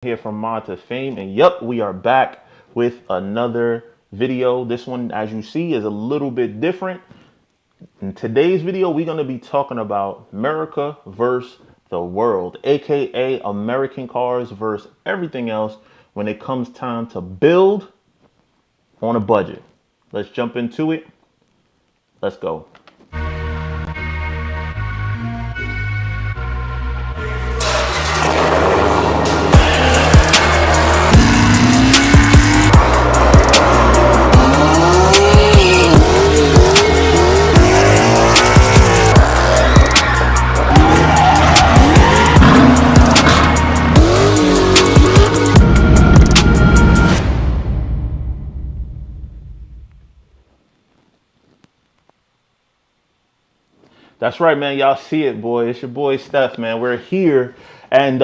here from Mod to Fame, and yep, we are back with another video. This one, as you see, is a little bit different. In today's video, we're going to be talking about Merica versus the world, aka American cars versus everything else when it comes time to build on a budget. Let's jump into it. Let's go. That's right, man. Y'all see it, boy. It's your boy Steph, man. We're here, and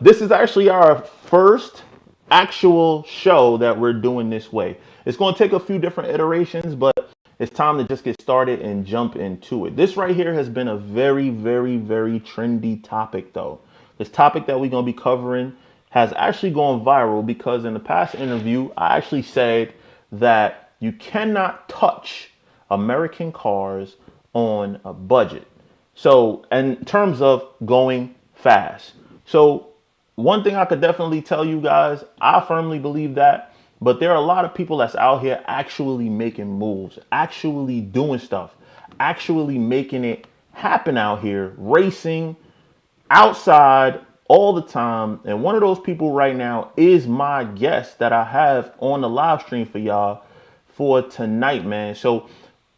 this is actually our first actual show that we're doing this way. It's going to take a few different iterations, but it's time to just get started and jump into it. This right here has been a very, very, very trendy topic, though. This topic that we're going to be covering has actually gone viral because in the past interview, I actually said that you cannot touch American cars on a budget. So, in terms of going fast. So, one thing I could definitely tell you guys, I firmly believe that, but there are a lot of people that's out here actually making moves, actually doing stuff, actually making it happen out here, racing outside all the time. And one of those people right now is my guest that I have on the live stream for y'all for tonight, man. So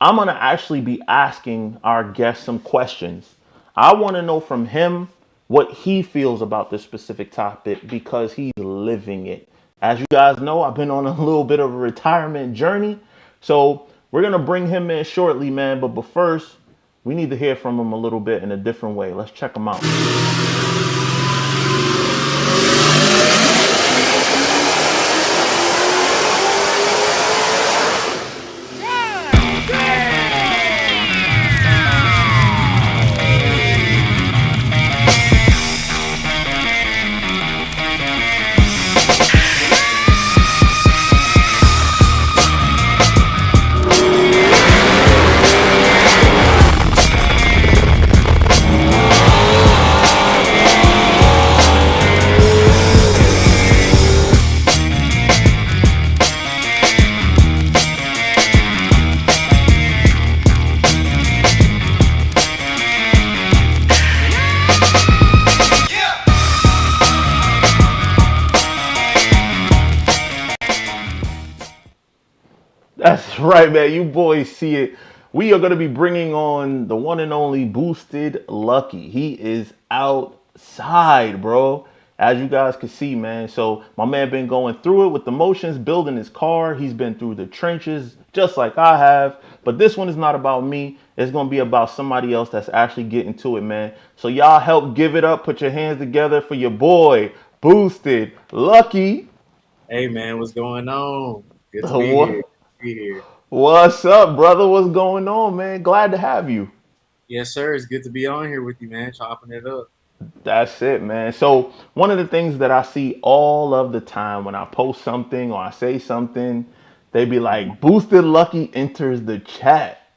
I'm going to actually be asking our guest some questions. I want to know from him what he feels about this specific topic because he's living it. As you guys know, I've been on a little bit of a retirement journey. So we're going to bring him in shortly, man. But first, we need to hear from him a little bit in a different way. Let's check him out. That's right, man. You boys see it. We are going to be bringing on the one and only Boosted Luckey. He is outside, bro. As you guys can see, man. So my man been going through it with the motions, building his car. He's been through the trenches just like I have. But this one is not about me. It's going to be about somebody else that's actually getting to it, man. So y'all help give it up. Put your hands together for your boy, Boosted Luckey. Hey man, what's going on? Good to be here. What? Good to be here. What's up, brother? What's going on, man? Glad to have you. Yes, sir. It's good to be on here with you, man. Chopping it up. That's it, man. So, one of the things that I see all of the time when I post something or I say something, they be like, Boosted Luckey enters the chat.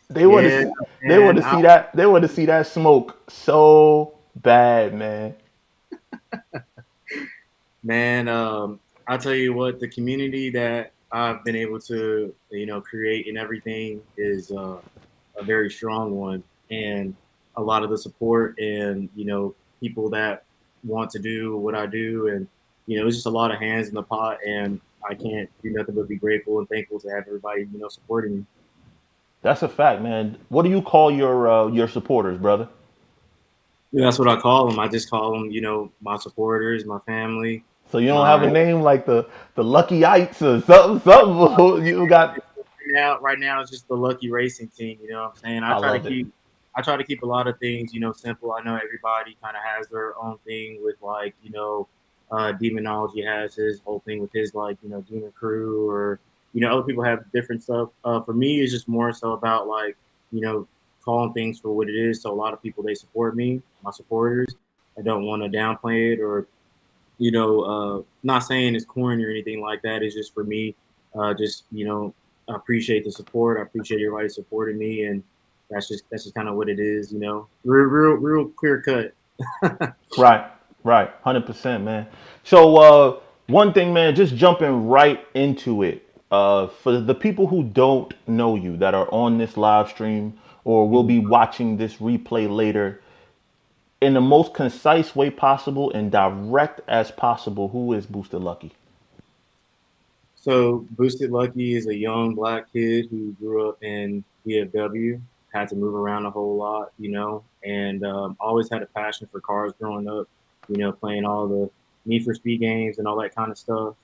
They want Yeah, to they want man. to see that they want to see that smoke so bad, man. Man, I'll tell you what, the community that I've been able to, create and everything is a very strong one. And a lot of the support and, people that want to do what I do. And, it's just a lot of hands in the pot. And I can't do nothing but be grateful and thankful to have everybody, supporting me. That's a fact, man. What do you call your supporters, brother? Yeah, that's what I call them. I just call them, my supporters, my family, So you don't have a my name like the Luckyites or something. You got. right now it's just the Lucky Racing Team. You know what I'm saying? I love it. I try to keep a lot of things, simple. I know everybody kind of has their own thing with like, Demonology has his whole thing with his like, Demon Crew or other people have different stuff. For me, it's just more so about like, you know, calling things for what it is. So a lot of people they support me, my supporters, I don't want to downplay it or not saying it's corny or anything like that. It's just for me, just I appreciate the support. I appreciate everybody supporting me, and that's just kind of what it is. Real clear cut. Right, right, 100%, man. So, one thing, man, just jumping right into it. For the people who don't know you that are on this live stream or will be watching this replay later, in the most concise way possible and direct as possible, who is Boosted Lucky? So Boosted Lucky is a young black kid who grew up in DFW, had to move around a whole lot, and always had a passion for cars growing up, playing all the Need for Speed games and all that kind of stuff.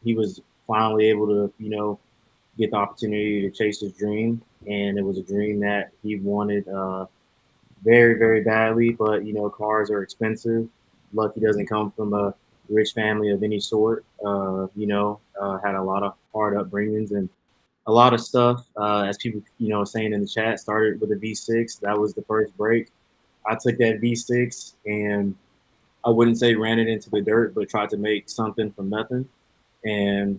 He was finally able to, get the opportunity to chase his dream, and it was a dream that he wanted very, very badly. But cars are expensive. Lucky doesn't come from a rich family of any sort. Had a lot of hard upbringings and a lot of stuff. As people, saying in the chat, started with a V6. That was the first break. I took that V6 and I wouldn't say ran it into the dirt, but tried to make something from nothing. And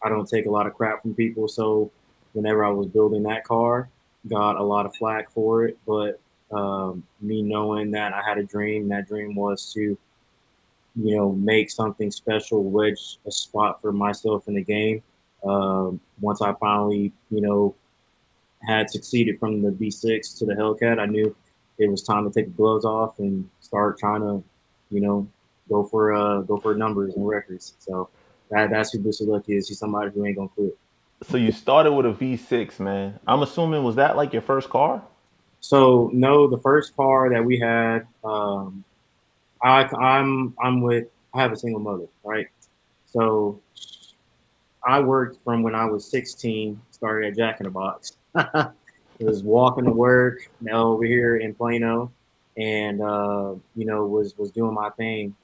I don't take a lot of crap from people. So whenever I was building that car, got a lot of flack for it. But me knowing that I had a dream, that dream was to make something special, wedge a spot for myself in the game. Once I finally had succeeded from the V6 to the Hellcat, I knew it was time to take the gloves off and start trying to, you know, go for numbers and records. So that's who Boosted Lucky is. He's somebody who ain't gonna quit. So you started with a V6, man. I'm assuming was that like your first car? So no, the first car that we had, I'm with. I have a single mother, right? So I worked from when I was 16. Started at Jack in the Box. Was walking to work, over here in Plano, and was doing my thing.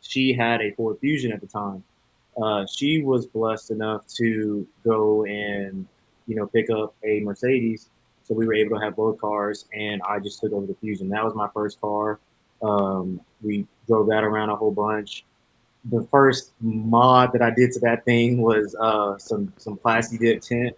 She had a Ford Fusion at the time. She was blessed enough to go and pick up a Mercedes, so we were able to have both cars, and I just took over the Fusion. That was my first car. We drove that around a whole bunch. The first mod that I did to that thing was some plasti dip tint.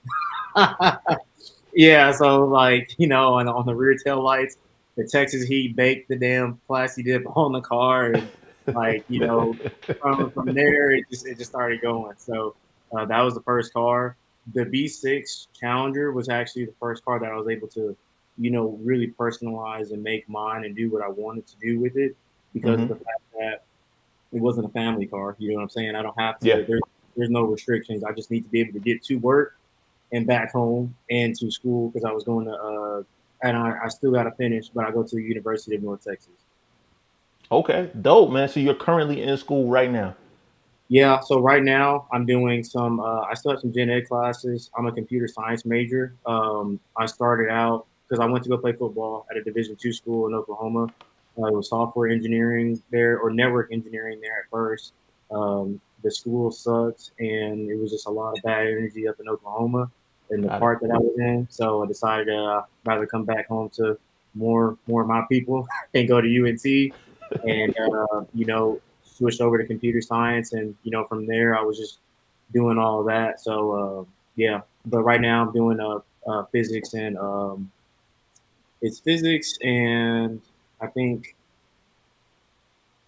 Yeah, so like on the rear tail lights, the Texas heat baked the damn plasti dip on the car, and like from there it just started going. So that was the first car. The V6 Challenger was actually the first car that I was able to really personalize and make mine and do what I wanted to do with it because of Mm-hmm. the fact that it wasn't a family car. You know what I'm saying? I don't have Yeah. to. There's no restrictions. I just need to be able to get to work and back home and to school because I was going to, and I still got to finish, but I go to the University of North Texas. Okay. Dope, man. So you're currently in school right now. Yeah, so right now I'm doing some, I still have some gen ed classes. I'm a computer science major. I started out because I went to go play football at a Division II school in Oklahoma. It was software engineering there or network engineering there at first. The school sucked and it was just a lot of bad energy up in Oklahoma in the Got it. part that I was in. So I decided rather come back home to more of my people and go to UNT and switched over to computer science, and from there I was just doing all that. So yeah, but right now I'm doing physics and it's physics and I think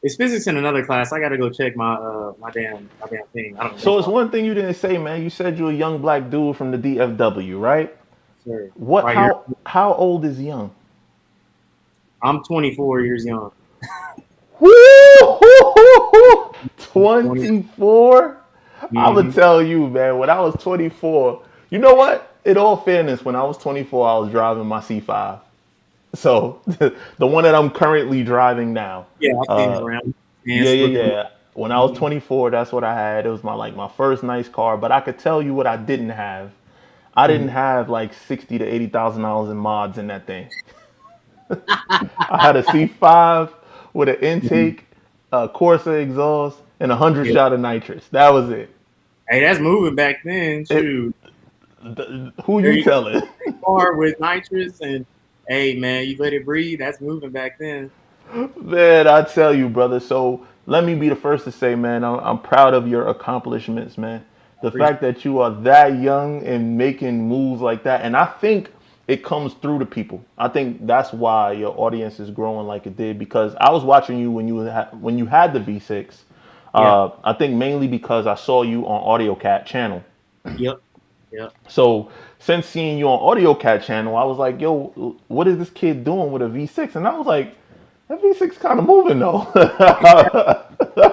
it's physics in another class. I got to go check my damn thing. I don't know. So it's one thing you didn't say, man. You said you're a young black dude from the DFW, right? Sir. What? Right here. How old is young? I'm 24 years young. Woo! 20. 24. I'm gonna Mm-hmm. tell you, man. When I was 24, you know what? In all fairness, when I was 24, I was driving my C5. So the one that I'm currently driving now. Yeah, I've seen it Uh, around. yeah, Dance yeah, looking. yeah. When I was 24, that's what I had. It was my first nice car. But I could tell you what I didn't have. I didn't Mhm. have like 60 to $80,000 in mods in that thing. I had a C5 with an Mhm. intake, a Corsa exhaust, and 100 Yeah. shot of nitrous. That was it. Hey, that's moving back then. It Shoot. who There you you go. telling? Car with nitrous and Hey man, you let it breathe. That's moving back then. Man, I tell you, brother. So let me be the first to say, man, I'm proud of your accomplishments, man. I The appreciate fact that you are that young and making moves like that, and I think it comes through to people. I think that's why your audience is growing like it did because I was watching you when you had the V6. Yeah. I think mainly because I saw you on AudioCat channel. Yep. Yep. So since seeing you on AudioCat channel, I was like, yo, what is this kid doing with a V6? And I was like, that V6 kind of moving though.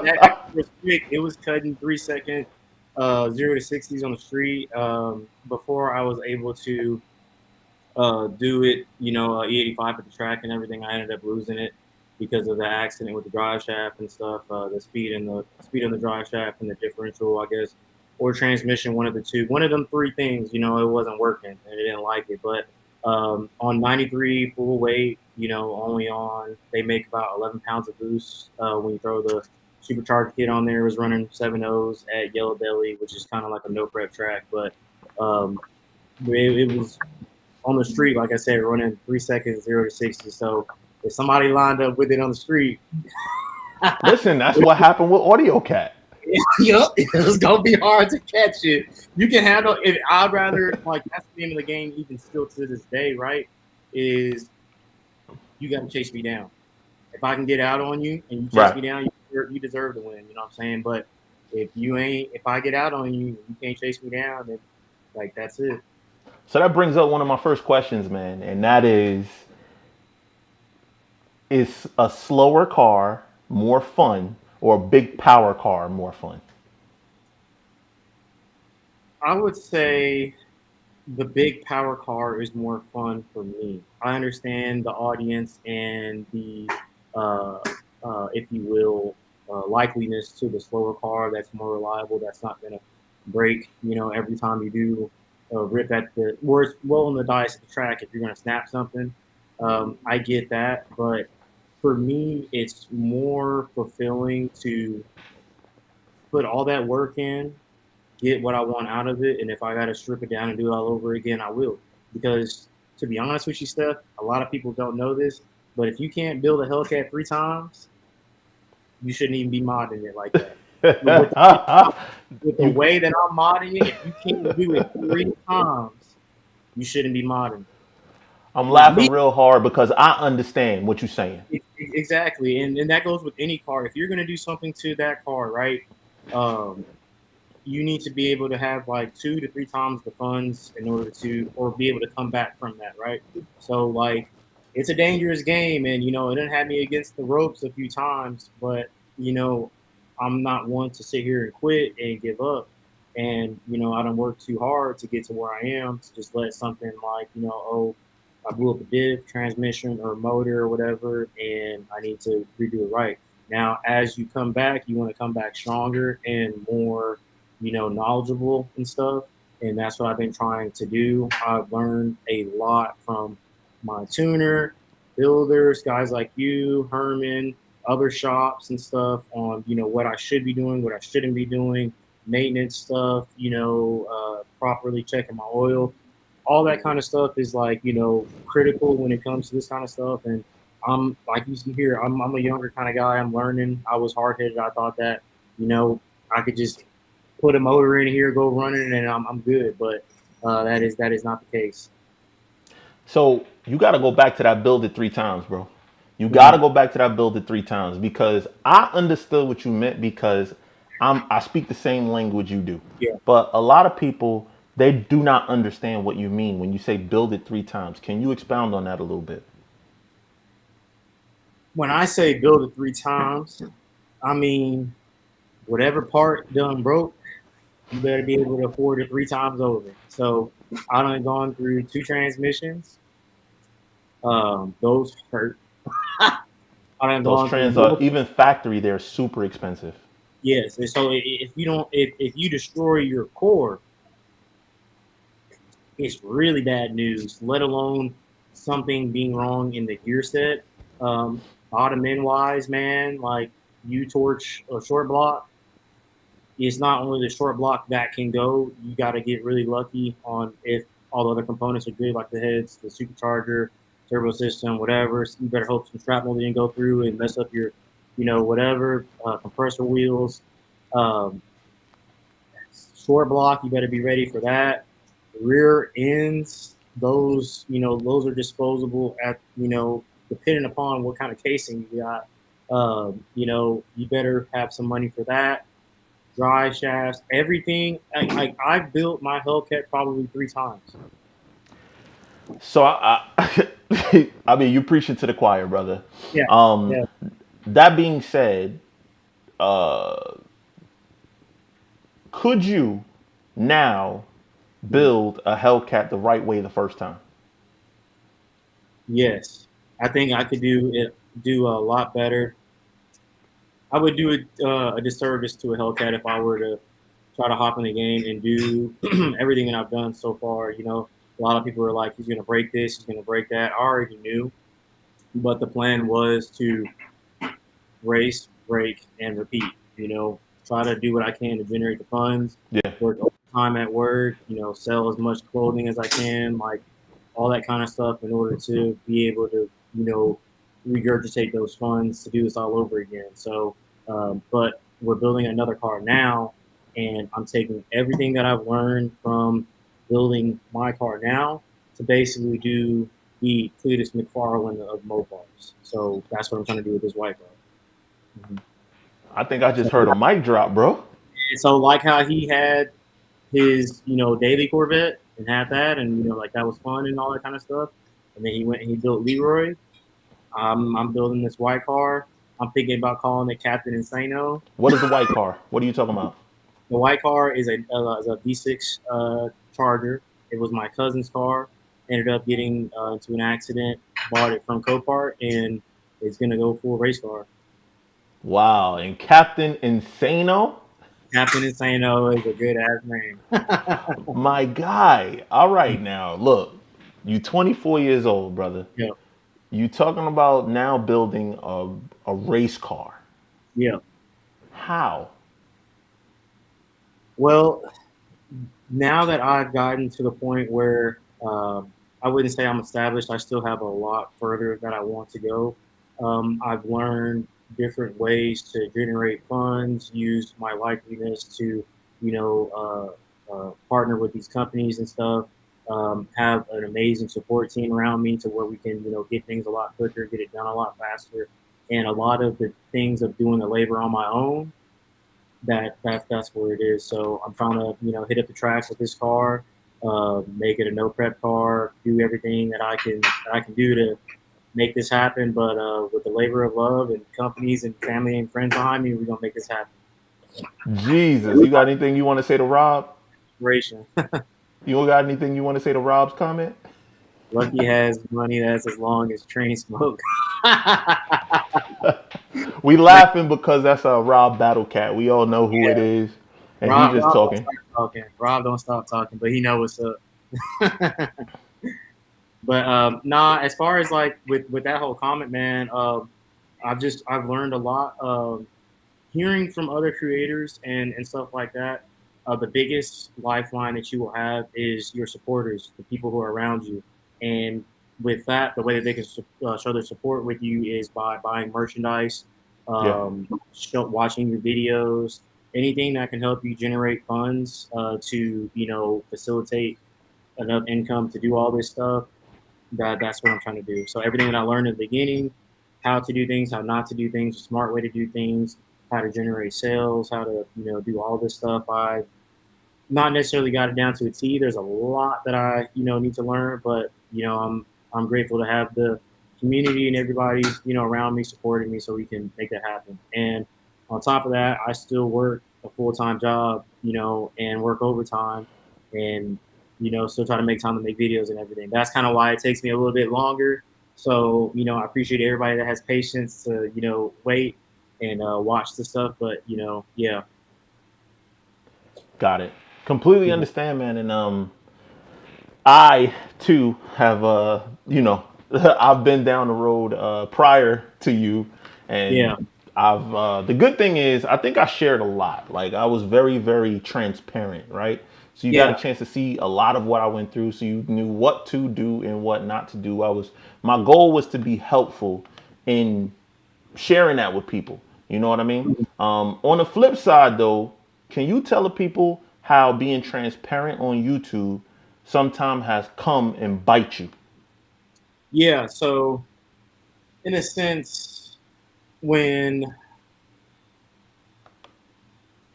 That was quick. It was cutting 3 second 0 to 60s on the street. Before I was able to do it, E85 at the track and everything. I ended up losing it because of the accident with the drive shaft and stuff. The speed on the drive shaft and the differential, I guess, or transmission, one of the two. One of them three things, it wasn't working and it didn't like it. But on 93 full weight, only on they make about 11 pounds of boost when you throw the supercharged kit on there. It was running 7.0s at Yellow Belly, which is kind of like a no prep track, but um, it was on the street, like I said, running 3 seconds 0 to 60. So if somebody lined up with it on the street, Listen, that's what happened with AudioCat. yep, it's gonna be hard to catch it. You can handle it. I'd rather like that's the name of the game, even still to this day, right? Is you got to chase me down. If I can get out on you and you chase Right. me down, you deserve to win. You know what I'm saying? But if I get out on you, you can't chase me down. Then like that's it. So that brings up one of my first questions, man, and that is a slower car more fun or a big power car more fun? I would say the big power car is more fun for me. I understand the audience and the, uh, if you will, likeliness to the slower car that's more reliable, that's not going to break, every time you do rip at the, or it's rolling the dice at the track if you're going to snap something. I get that. But for me, it's more fulfilling to put all that work in, get what I want out of it, and if I got to strip it down and do it all over again, I will. Because to be honest with you, Steph, a lot of people don't know this, but if you can't build a Hellcat 3 times, you shouldn't even be modding it like that. With the, with the You, way that I'm modding it, if you can't do it 3 times, you shouldn't be modding. I'm Now, me, laughing real hard because I understand what you're saying. exactly, and that goes with any car. If you're going to do something to that car, right? Um, you need to be able to have like 2 to 3 times the funds in order to or be able to come back from that, right? So like it's a dangerous game and it didn't have me against the ropes a few times, but you know, I'm not one to sit here and quit and give up. And I don't work too hard to get to where I am to just let something like, oh, I blew up a diff, transmission or motor or whatever, and I need to redo it right. Now, as you come back, you want to come back stronger and more knowledgeable and stuff. And that's what I've been trying to do. I've learned a lot from my tuner, builders, guys like you, Herman, other shops and stuff on, what I should be doing, what I shouldn't be doing, maintenance stuff, properly checking my oil. All that kind of stuff is like, critical when it comes to this kind of stuff. And I'm like you see here, I'm a younger kind of guy. I'm learning. I was hard headed. I thought that, I could just put a motor in here, go running, and I'm good. But that is not the case. So you got to go back to that build it 3 times, bro. You got Mm-hmm. to go back to that build it 3 times because I understood what you meant because I speak the same language you do. Yeah. But a lot of people they do not understand what you mean when you say build it 3 times. Can you expound on that a little bit? When I say build it 3 times, I mean whatever part done broke, you better be able to afford it 3 times over. So I done gone through 2 transmissions. Those hurt. I done Those gone through trans are multiple. even factory. They're super expensive. Yes, and so if you don't, if you destroy your core, it's really bad news. Let alone something being wrong in the gear set. Bottom end wise, man, like you torch a short block, it's not only the short block that can go. You got to get really lucky on if all the other components are good, like the heads, the supercharger. turbo system, whatever. So you better hope some shrapnel didn't go through and mess up your, whatever, compressor wheels. Um, Short block, you better be ready for that. Rear ends, those are disposable at, depending upon what kind of casing you got. You better have some money for that. Dry shafts, everything. I've built my Hellcat probably 3 times. So I mean, you preaching to the choir, brother. Yeah, Um, yeah, that being said, could you now build a Hellcat the right way the first time? yes. I think I could do a lot better. I would do a disservice to a Hellcat if I were to try to hop in the game and do everything that I've done so far. A lot of people are like, he's going to break this, he's going to break that. I already knew, but the plan was to race, break, and repeat. Try to do what I can to generate the funds, Yeah. work overtime at work, sell as much clothing as I can, like all that kind of stuff in order to be able to, regurgitate those funds to do this all over again. So, but we're building another car now, and I'm taking everything that I've learned from building my car now to basically do the Cletus McFarlane of Mopars. So that's what I'm trying to do with this white car. Mhm. I think I So, just heard a mic drop, bro. so like how he had his, daily Corvette and had that, and like that was fun and all that kind of stuff. And then he went and he built Leroy. I'm building this white car. I'm thinking about calling it Captain Insano. What is the white car? What are you talking about? The white car is a V6 Charger. It was my cousin's car. Ended up getting into an accident. Bought it from Copart, and it's gonna go full race car. Wow. And Captain Insano? Captain Insano is a good ass name. My guy. All right, now look, you 24 years old, brother. Yeah, You talking about now building a race car? yeah. How? Well, now that I've gotten to the point where I wouldn't say I'm established, I still have a lot further that I want to go. I've learned different ways to generate funds, use my likeliness to, partner with these companies and stuff. Have an amazing support team around me to where we can, get things a lot quicker, get it done a lot faster, and a lot of the things of doing the labor on my own that's where it is. So I'm trying to hit up the tracks with this car, make it a no prep car, do everything that I can do to make this happen. But with the labor of love and companies and family and friends behind me, we're gonna make this happen. Jesus, you got anything you want to say to Rob? Inspiration. You got anything you want to say to Rob's comment? Lucky has money that's as long as train smoke. We laughing because that's a Rob Battle Cat. We all know who it Yeah, is, and he Rob, just Rob don't talking. stop talking. Rob don't stop talking, but he know what's up. But nah, as far as like with that whole comment, man, I've learned a lot. Hearing from other creators and stuff like that. The biggest lifeline that you will have is your supporters, the people who are around you, and with that, the way that they can show their support with you is by buying merchandise, Yeah, watching your videos, anything that can help you generate funds to facilitate enough income to do all this stuff that's what I'm trying to do. So everything that I learned in the beginning, how to do things, how not to do things, a smart way to do things, how to generate sales, how to do all this stuff. I've not necessarily got it down to a T. There's a lot that I need to learn, but I'm grateful to have the community and everybody around me supporting me so we can make that happen. And on top of that, I still work a full time job, and work overtime, and still try to make time to make videos and everything. That's kind of why it takes me a little bit longer. So I appreciate everybody that has patience to wait and watch the stuff. But yeah. got it. Completely Mhm. understand, man. And I too have I've been down the road prior to you, and Yeah. I've the good thing is I think I shared a lot. Like I was very very transparent, right? So you got a Yeah. chance to see a lot of what I went through. So you knew what to do and what not to do. My goal was to be helpful in sharing that with people. You know what I mean? On the flip side, though, can you tell the people how being transparent on YouTube sometimes has come and bite you? Yeah. So in a sense, when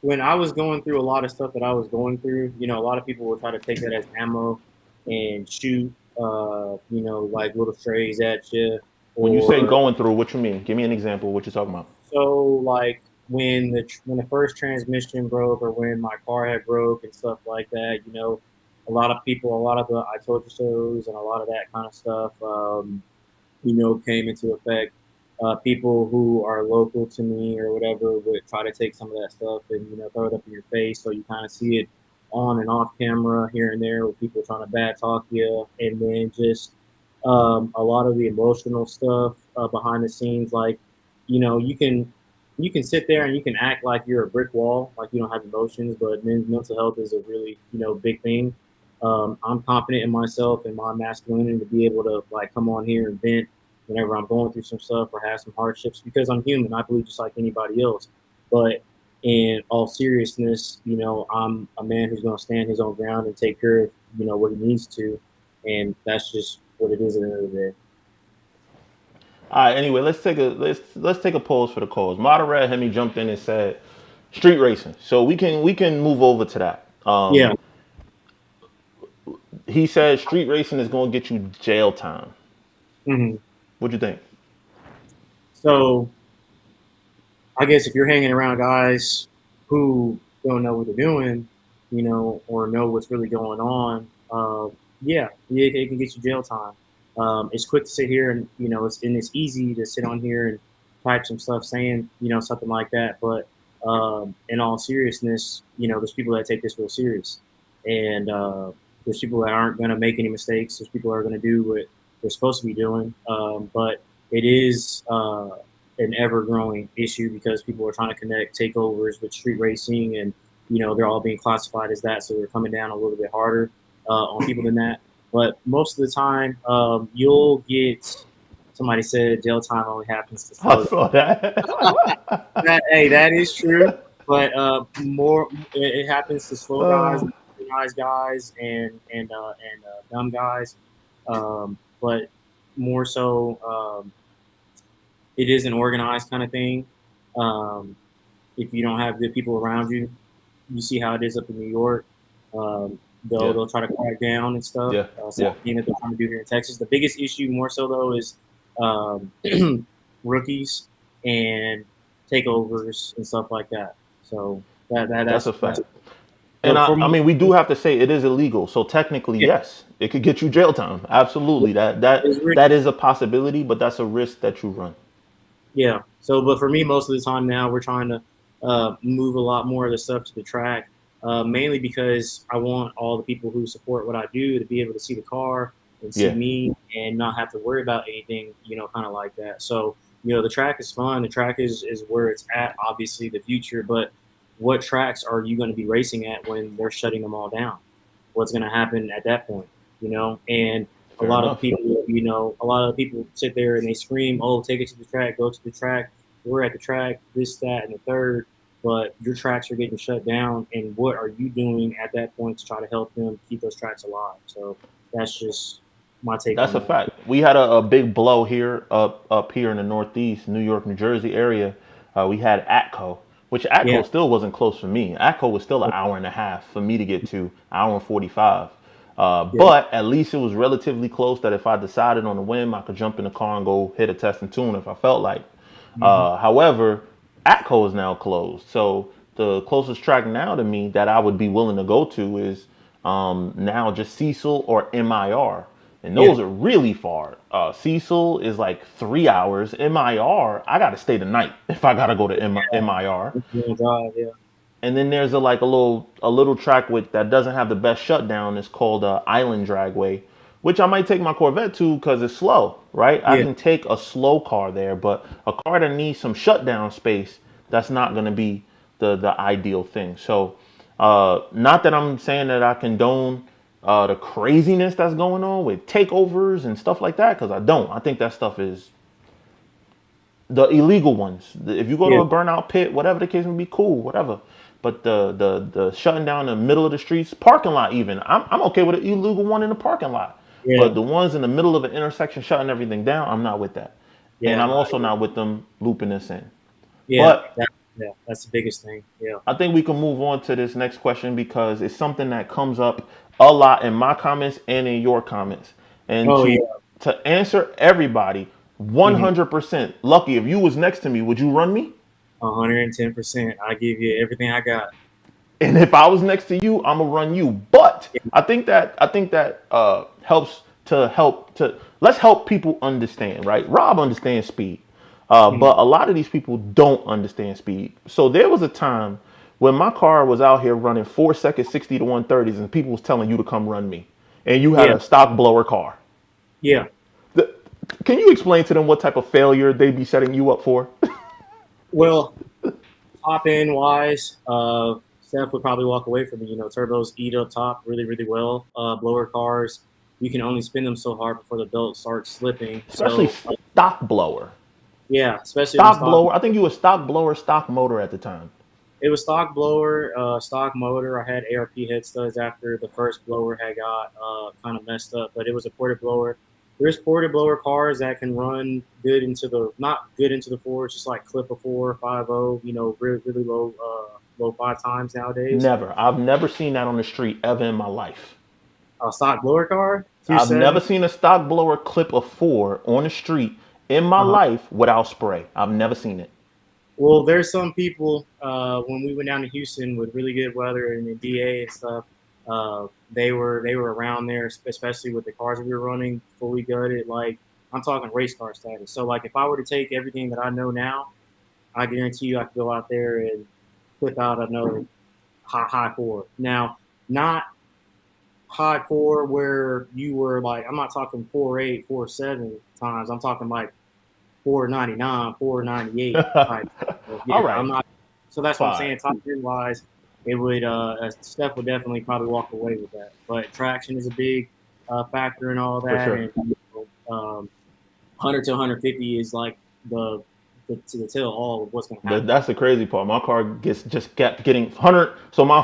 when I was going through a lot of stuff that I was going through, a lot of people will try to take that as ammo and shoot, like little strays at you, When you say or going through, what you mean? Give me an example of what you're talking about. so like when the first transmission broke or when my car had broke and stuff like that. A lot of people, a lot of the I told you so's and a lot of that kind of stuff. Came into effect. People who are local to me or whatever would try to take some of that stuff and throw it up in your face, so you kind of see it on and off camera here and there with people trying to bad talk you, and then just a lot of the emotional stuff behind the scenes. Like, you can sit there and you can act like you're a brick wall, like you don't have emotions, but mental health is a really big thing. I'm confident in myself and my masculinity to be able to like come on here and vent whenever I'm going through some stuff or have some hardships, because I'm human. I believe just like anybody else. But in all seriousness, I'm a man who's going to stand his own ground and take care of, what he needs to. And that's just what it is at the end of the day. All right. Anyway, let's take a pause for the cause. Moderate Hemi jumped in and said street racing. So we can move over to that. Yeah. He said street racing is going to get you jail time. hmm What'd you think? So I guess if you're hanging around guys who don't know what they're doing, or know what's really going on, yeah, it can get you jail time. It's quick to sit here and it's easy to sit on here and type some stuff saying something like that, but in all seriousness, there's people that take this real serious, and there's people that aren't going to make any mistakes. There's people that are going to do what they're supposed to be doing, but it is. An ever growing issue because people are trying to connect takeovers with street racing, and they're all being classified as that, so they're coming down a little bit harder on people than that. But most of the time, you'll get, somebody said jail time only happens to I slow saw that. hey, that is true, but more it happens to slow guys, uh, organized guys, and dumb guys. But more so, it is an organized kind of thing. Um, if you don't have good people around you, you see how it is up in New York. They'll yeah, they'll try to crack down and stuff. yeah, Same yeah. thing that they're trying to do here in Texas. The biggest issue, more so though, is um, rookies and takeovers and stuff like that. So That's a that's fact. And so I, for I me. mean, we do have to say it is illegal. So technically, Yeah, yes, it could get you jail time. Absolutely, that that it's really, that is a possibility, but that's a risk that you run. yeah. So, but for me, most of the time now, we're trying to move a lot more of the stuff to the track, mainly because I want all the people who support what I do to be able to see the car and see Yeah, me and not have to worry about anything, kind of like that. So, the track is fun. The track is where it's at, obviously, the future. But what tracks are you going to be racing at when they're shutting them all down? What's going to happen at that point? And a fair lot of the enough. people, a lot of the people sit there and they scream, "Oh, take it to the track, go to the track. We're at the track, this, that, and the third." But your tracks are getting shut down, and what are you doing at that point to try to help them keep those tracks alive? So that's just my take That's on a that. fact. We had a big blow here up here in the Northeast, New York, New Jersey area. We had Atco, which Yeah, Atco still wasn't close for me. Atco was still an hour and a half for me to get to, hour and 45. yeah, But at least it was relatively close that if I decided on a whim, I could jump in the car and go hit a test and tune if I felt like. hmm However, Atco is now closed. So the closest track now to me that I would be willing to go to is now just Cecil or MIR. And yeah. those are really far. Cecil is like 3 hours. MIR, I gotta stay the night if I gotta go to MIR. Drive, yeah, And then there's a little track with that doesn't have the best shutdown. It's called Island Dragway, which I might take my Corvette to because it's slow, right? I yeah. can take a slow car there, but a car that needs some shutdown space, that's not gonna be the ideal thing. So Not that I'm saying that I condone the craziness that's going on with takeovers and stuff like that, because I don't. I think that stuff is the illegal ones. If you go to Yeah, a burnout pit, whatever the case may be, cool, whatever. But the shutting down the middle of the streets, parking lot, even I'm okay with an illegal one in the parking lot. yeah, But the ones in the middle of an intersection shutting everything down, I'm not with that. And yeah, I'm also not with them looping us in. yeah. But Yeah, that's the biggest thing. Yeah. I think we can move on to this next question because it's something that comes up a lot in my comments and in your comments. And Oh yeah. to answer everybody, Mm-hmm. 100% lucky. If you was next to me, would you run me? 110%. I give you everything I got. And if I was next to you, I'm gonna run you. But Yeah. I think that helps to let's help people understand, right? Rob understands speed, Mhm. but a lot of these people don't understand speed. So there was a time when my car was out here running 4 seconds, 60 to 130s, and people was telling you to come run me, and you had Yeah. a stock blower car. Yeah. The- can you explain to them what type of failure they be setting you up for? Well, top end wise, Steph would probably walk away from it. Turbos eat up top really, really well. Blower cars, you can only spin them so hard before the belt starts slipping. Especially So, stock blower. yeah, especially on the Stock stock. blower. I think you was stock blower, stock motor at the time. It was stock blower, stock motor. I had ARP head studs after the first blower had got kind of messed up, but it was a ported blower. There's ported blower cars that can run good into the not good into the fours, just like clip a 4 5 0. Really really low low 5 times nowadays. Never. I've never seen that on the street ever in my life. A stock blower car, two I've never seven. seen a stock blower clip a four on the street in my Uh-huh. life without spray. I've never seen it. Well, there's some people when we went down to Houston with really good weather and the DA and stuff. They were around there, especially with the cars we were running, fully gutted. Like I'm talking race car status. So like if I were to take everything that I know now, I guarantee you I could go out there and flip out another high four. Now, not high four where you were like I'm not talking 4.8, 4.7 times. I'm talking like 499, 498 type. All Yeah, I'm right. not. So that's what I'm Fine. saying. Top end wise, it would Steph would definitely probably walk away with that. But traction is a big factor in all For that, sure. and 100 to 150 is like the tell all of what's going to happen. That's the crazy part. My car just kept getting 100. So my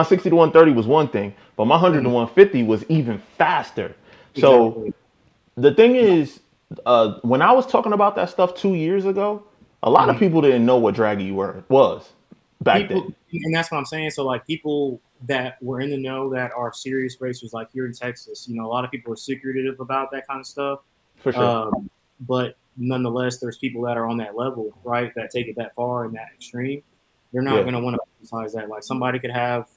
60 to 130 was one thing, but my 100 to Mhm. 150 was even faster. So Exactly. the thing is, when I was talking about that stuff 2 years ago, a lot of Mhm. people didn't know what draggy was back then. People, and that's what I'm saying. So like people that were in the know that are serious racers, like here in Texas, a lot of people are secretive about that kind of stuff. For sure. But nonetheless, there's people that are on that level, right? That take it that far and that extreme. They're not Yeah. going to want to emphasize that. Like somebody could have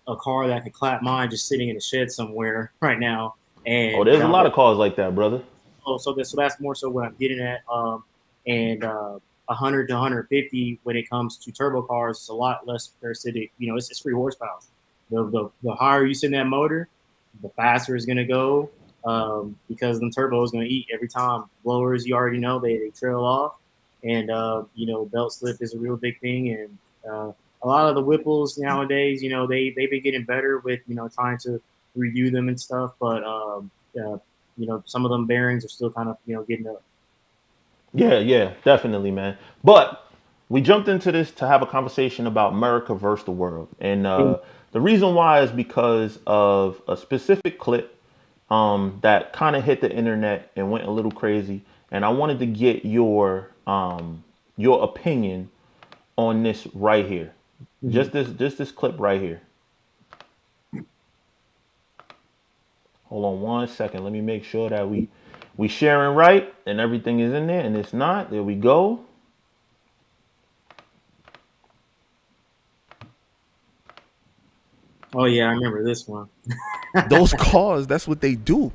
a car that could clap mine just sitting in a shed somewhere right now, Oh, and there's a lot of cars like that, brother. so that's more so what I'm getting at. And 100 to 150 when it comes to turbo cars, it's a lot less parasitic. It's free horsepower. The higher you send that motor, the faster it's going to go because the turbo is going to eat every time. Blowers, you already know they trail off, and belt slip is a real big thing. And a lot of the Whipples nowadays, they've been getting better with trying to review them and stuff, but some of them bearings are still kind of getting up. Yeah, yeah, definitely, man. But we jumped into this to have a conversation about America versus the world, and the reason why is because of a specific clip that kind of hit the internet and went a little crazy, and I wanted to get your opinion on this right here. Mm-hmm. Just this clip right here. Hold on 1 second. Let me make sure that we sharing right and everything is in there, and it's not. There we go. Oh yeah, I remember this one. Those cars, that's what they do.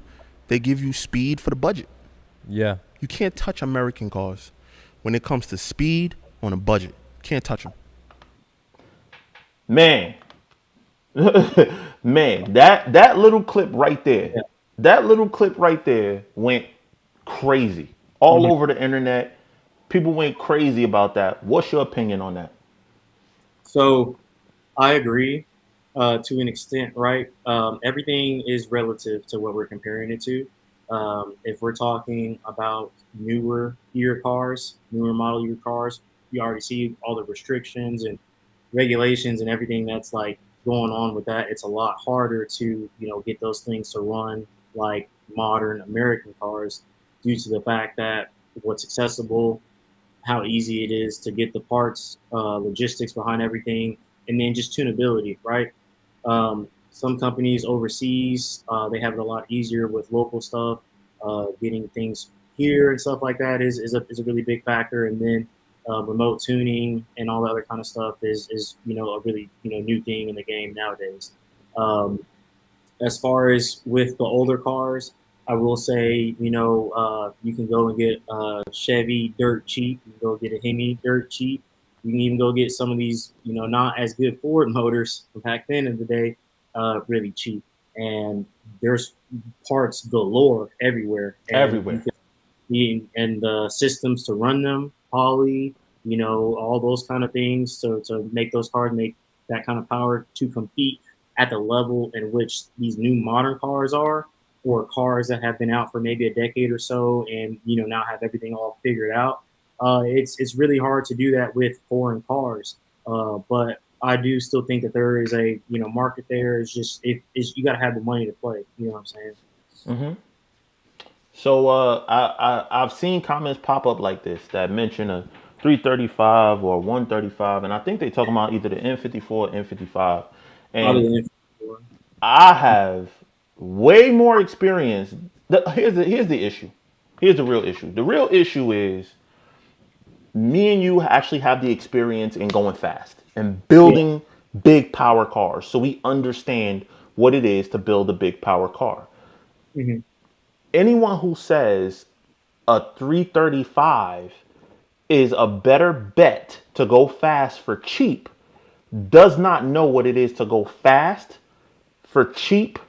They give you speed for the budget. Yeah. You can't touch American cars when it comes to speed on a budget. Can't touch them. Man, man, that little clip right there, Yeah. that little clip right there went crazy all Mhm. over the internet. People went crazy about that. What's your opinion on that? So I agree. To an extent, right? Everything is relative to what we're comparing it to. If we're talking about newer year cars, newer model year cars, you already see all the restrictions and regulations and everything that's like going on with that. It's a lot harder to get those things to run like modern American cars due to the fact that what's accessible, how easy it is to get the parts, logistics behind everything, and then just tunability, right? Some companies overseas, they have it a lot easier with local stuff. Getting things here and stuff like that is a really big factor. And then remote tuning and all the other kind of stuff is a really new thing in the game nowadays. Um, as far as with the older cars, I will say, you can go and get a Chevy dirt cheap. You can go get a Hemi dirt cheap. You can even go get some of these, not as good Ford motors from back then in the day, really cheap. And there's parts galore everywhere, and you Everywhere. can and the systems to run them, poly, all those kind of things to make those cars make that kind of power to compete at the level in which these new modern cars are, or cars that have been out for maybe a decade or so and now have everything all figured out. It's really hard to do that with foreign cars, but I do still think that there is a market there. It's just it's you got to have the money to play. You know what I'm saying? So I've seen comments pop up like this that mention a 335 or 135, and I think they talking about either the N54 or N55. And Probably I have way more experience. Here's the issue. Here's the real issue. The real issue is me and you actually have the experience in going fast and yeah. building big power cars, so we understand what it is to build a big power car. Hmm. Anyone who says a 335 is a better bet to go fast for cheap does not know what it is to go fast for cheap,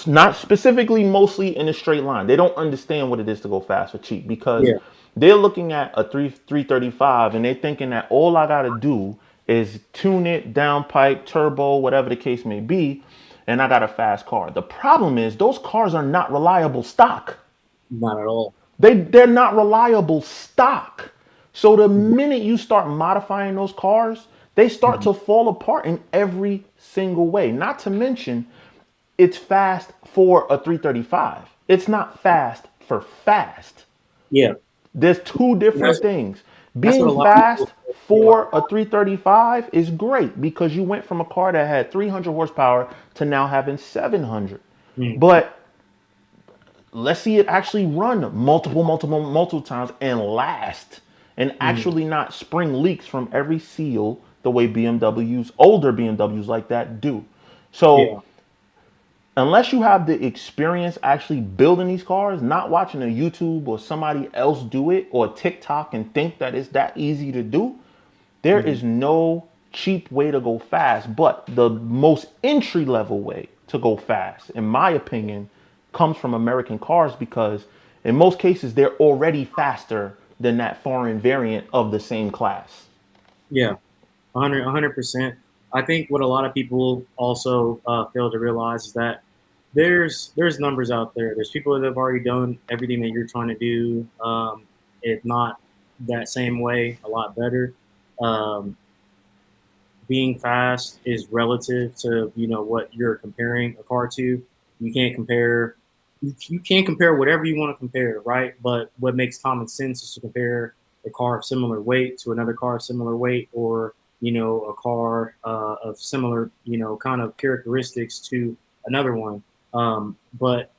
not specifically mostly in a straight line. They don't understand what it is to go fast for cheap because Yeah. they're looking at a 335 and they're thinking that all I got to do is tune it, downpipe, turbo, whatever the case may be, and I got a fast car. The problem is those cars are not reliable stock. Not at all. They're not reliable stock. So the minute you start modifying those cars, they start Mhm. to fall apart in every single way. Not to mention, it's fast for a 335. It's not fast for fast. Yeah, There's two different that's things. that's what Being a lot of people fast realize. for a 335 is great because you went from a car that had 300 horsepower to now having 700. Mm. But let's see it actually run multiple times and last and Mm. actually not spring leaks from every seal the way BMWs, older BMWs like that do. So Yeah, unless you have the experience actually building these cars, not watching a YouTube or somebody else do it or TikTok and think that it's that easy to do, there hmm is no cheap way to go fast. But the most entry level way to go fast, in my opinion, comes from American cars because in most cases they're already faster than that foreign variant of the same class. yeah, 100%. I think what a lot of people also fail to realize is that there's numbers out there. There's people that have already done everything that you're trying to do, if not that same way, a lot better. Um, Being fast is relative to what you're comparing a car to. You can't compare you can't compare whatever you want to compare, right? But what makes common sense is to compare a car of similar weight to another car of similar weight, or a car of similar kind of characteristics to another one. But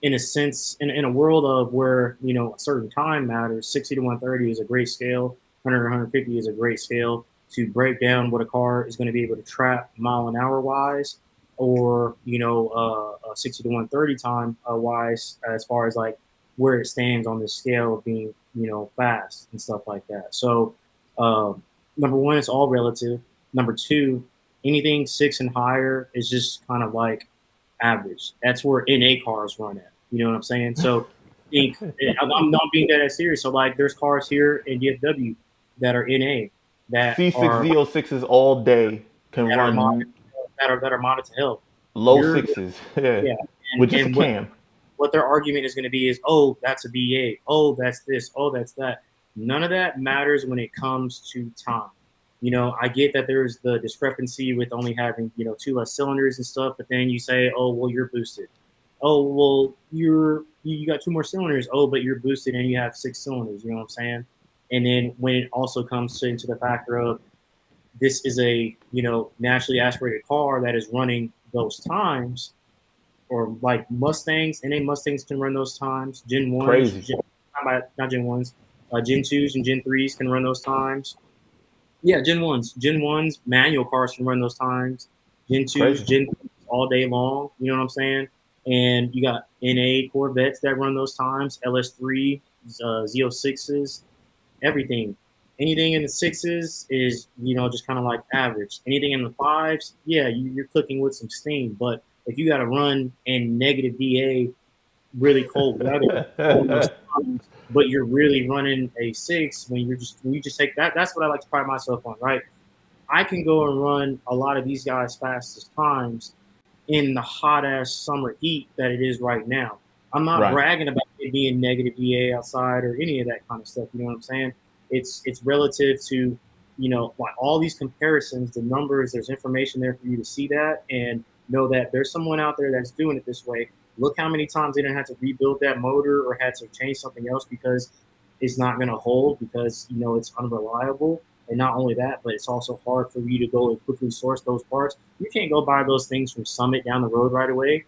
in a sense, in a world of where a certain time matters, 60 to 130 is a great scale. 100 to 150 is a great scale to break down what a car is going to be able to trap mile an hour wise, or 60 to 130 time wise, as far as like where it stands on the scale of being fast and stuff like that. So number one, it's all relative. Number two, anything six and higher is just kind of like average. That's where NA cars run at. You know what I'm saying? So think I'm not being that serious. So like there's cars here in DFW that are NA that are C6Z06s all day can that are modern run. that are modded to hell. Low You're sixes. Yeah. yeah, With just a and cam. what their argument is going to be is, oh, that's a BA, oh, that's this, oh, that's that. None of that matters when it comes to time. I get that there's the discrepancy with only having, two less cylinders and stuff, but then you say, oh, well, you're boosted. Oh, well, you got two more cylinders. Oh, but you're boosted and you have 6 cylinders. You know what I'm saying? And then when it also comes into the factor of this is a, naturally aspirated car that is running those times, or like Mustangs, and then Mustangs can run those times. Gen 1s, Crazy. not Gen 1s, Gen 2s and Gen 3s can run those times. Yeah, Gen 1s. Gen 1s, manual cars can run those times. Gen 2s, Crazy. Gen 3s all day long. You know what I'm saying? And you got NA Corvettes that run those times, LS3, Z06s, everything. Anything in the sixes is, just kind of like average. Anything in the fives, yeah, you're cooking with some steam. But if you got to run in negative DA, really cold weather, on those times, but you're really running a six when you just take that. That's what I like to pride myself on, right? I can go and run a lot of these guys' fastest times in the hot ass summer heat that it is right now. I'm not Right. bragging about it being negative DA outside or any of that kind of stuff. You know what I'm saying? It's relative to, like all these comparisons, the numbers. There's information there for you to see that and know that there's someone out there that's doing it this way. Look how many times they didn't have to rebuild that motor or had to change something else because it's not going to hold because it's unreliable. And not only that, but it's also hard for you to go and quickly source those parts. You can't go buy those things from Summit down the road right away.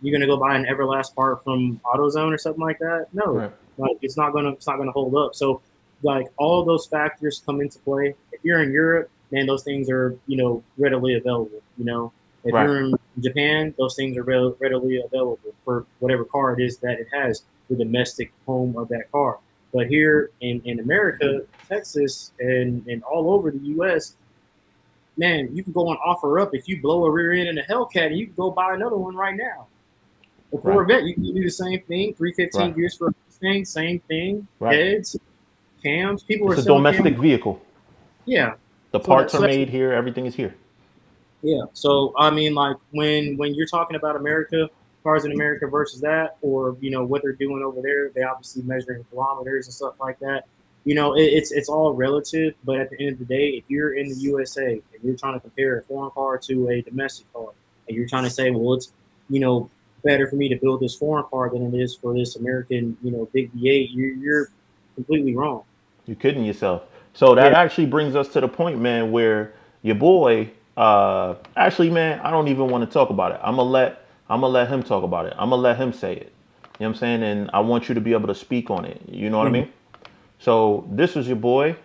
You're gonna go buy an Everlast part from AutoZone or something like that. No, Right. like it's not gonna hold up. So like all of those factors come into play. If you're in Europe, man, those things are readily available. If Right. you're in Japan, those things are readily available for whatever car it is that it has, the domestic home of that car. But here in America, Texas, and all over the U.S., man, you can go on offer up if you blow a rear end in a Hellcat, and you can go buy another one right now. A Right. Corvette, you can do the same thing. 315 Right. gears for a Mustang, same thing. Right. Heads, cams. People It's are a selling cams. domestic vehicle. Yeah. The So parts that are so that's made here. Everything is here. yeah. So I mean, like when you're talking about America, cars in America versus that, or what they're doing over there, they obviously measure in kilometers and stuff like that. It's all relative. But at the end of the day, if you're in the USA and you're trying to compare a foreign car to a domestic car, and you're trying to say, well, it's better for me to build this foreign car than it is for this American big V8, you're completely wrong. You're kidding yourself. So that Yeah. actually brings us to the point, man, where your boy, actually, man, I don't even want to talk about it. I'm gonna let him talk about it. I'm gonna let him say it. You know what I'm saying? And I want you to be able to speak on it. You know what I Mhm. mean? So this was your boy,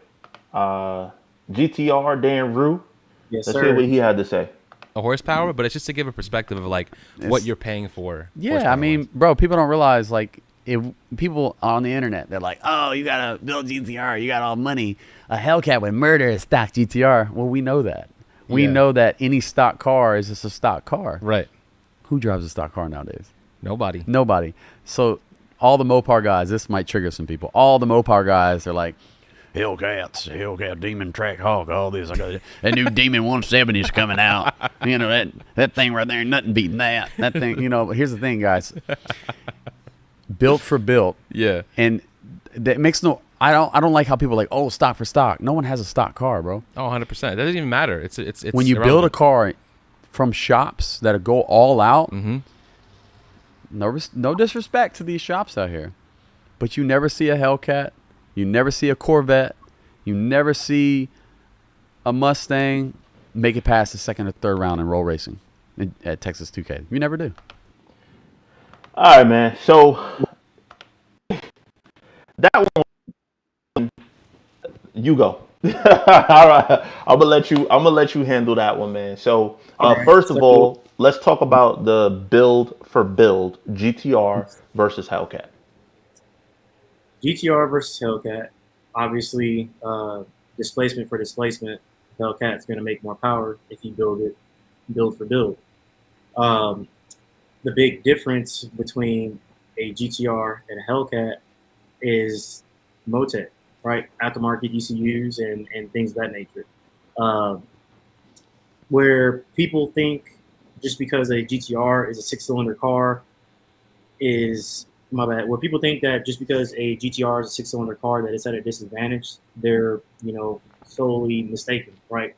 uh, GTR Dan Rue. Yes, Let's hear sir. what he had to say. A horsepower, but it's just to give a perspective of like what you're paying for. Yeah, I mean, horsepower-wise. bro, people don't realize like if people on the internet they're like, oh, you gotta build GTR, you got all money. A Hellcat would murder a stock GTR. Well, we know that. We Yeah. know that any stock car is just a stock car. Right. Who drives a stock car nowadays? Nobody. Nobody. So all the Mopar guys, this might trigger some people. All the Mopar guys are like, Hellcat Demon Track Hawk, all this. I got that new Demon 170 is coming out. That thing right there, nothing beating that. That thing, here's the thing, guys. Built for built. Yeah. And that makes no I don't like how people are like, oh, stock for stock. No one has a stock car, bro. Oh, 100%. That doesn't even matter. It's When you build a irrelevant. car from shops that go all out, Mhm. no disrespect to these shops out here, but you never see a Hellcat, you never see a Corvette, you never see a Mustang make it past the second or third round in roll racing at Texas 2K. You never do. All right, man. So that one, you go. All right, I'm gonna let you handle that one, man. So All right. first of So all, let's talk about the build for build GTR versus Hellcat. GTR versus Hellcat, obviously, displacement for displacement, Hellcat's going to make more power if you build for build. Um, the big difference between a GTR and a Hellcat is Motec, right? Aftermarket ECUs and things of that nature. Um, where people think just because a GTR is a six-cylinder car is my bad. Where people think that just because a GTR is a six-cylinder car that it's at a disadvantage, they're solely mistaken, right?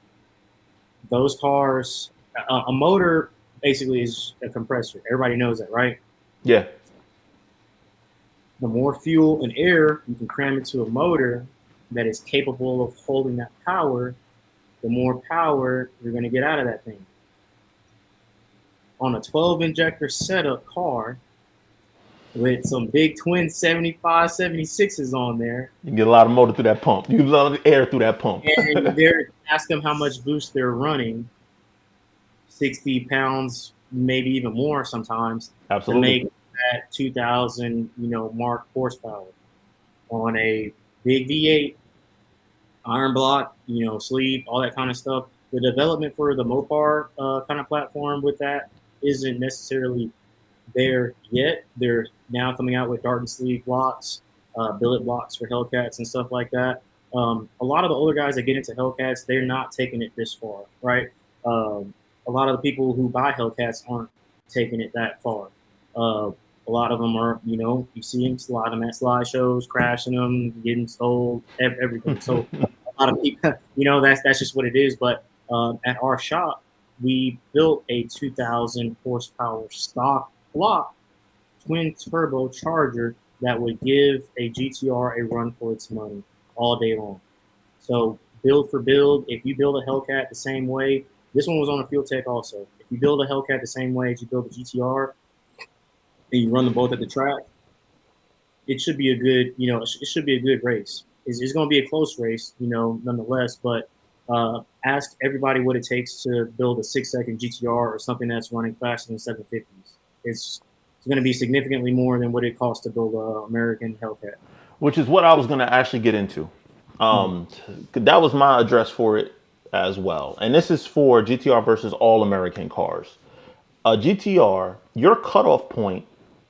Those cars, a motor basically is a compressor. Everybody knows that, right? Yeah. The more fuel and air you can cram into a motor that is capable of holding that power, the more power you're going to get out of that thing. On a 12 injector setup car with some big twin 75, 76s on there, You get a lot of motor through that pump. You get a lot of air through that pump. and they're ask them how much boost they're running, 60 pounds, maybe even more sometimes, to Absolutely. make that 2,000, mark horsepower on a big V8, iron block, sleeve, all that kind of stuff. The development for the Mopar kind of platform with that isn't necessarily there yet. They're now coming out with dart and sleeve blocks, billet blocks for Hellcats and stuff like that. A lot of the older guys that get into Hellcats, they're not taking it this far, right? A lot of the people who buy Hellcats aren't taking it that far. A lot of them are, you see them slide them at slideshows, crashing them, getting sold, everything. So a lot of people, that's just what it is. But at our shop, we built a 2,000 horsepower stock block twin turbo charger that would give a GTR a run for its money all day long. So build for build, if you build a Hellcat the same way, this one was on a Fuel Tech also. If you build a Hellcat the same way as you build a GTR, and you run them both at the track, it should be a good, it should be a good race. It's going to be a close race, nonetheless. But ask everybody what it takes to build a 6-second GTR or something that's running faster than 750s. It's going to be significantly more than what it costs to build an American Hellcat. Which is what I was going to actually get into. That was my address for it as well. And this is for GTR versus all American cars. A GTR, your cutoff point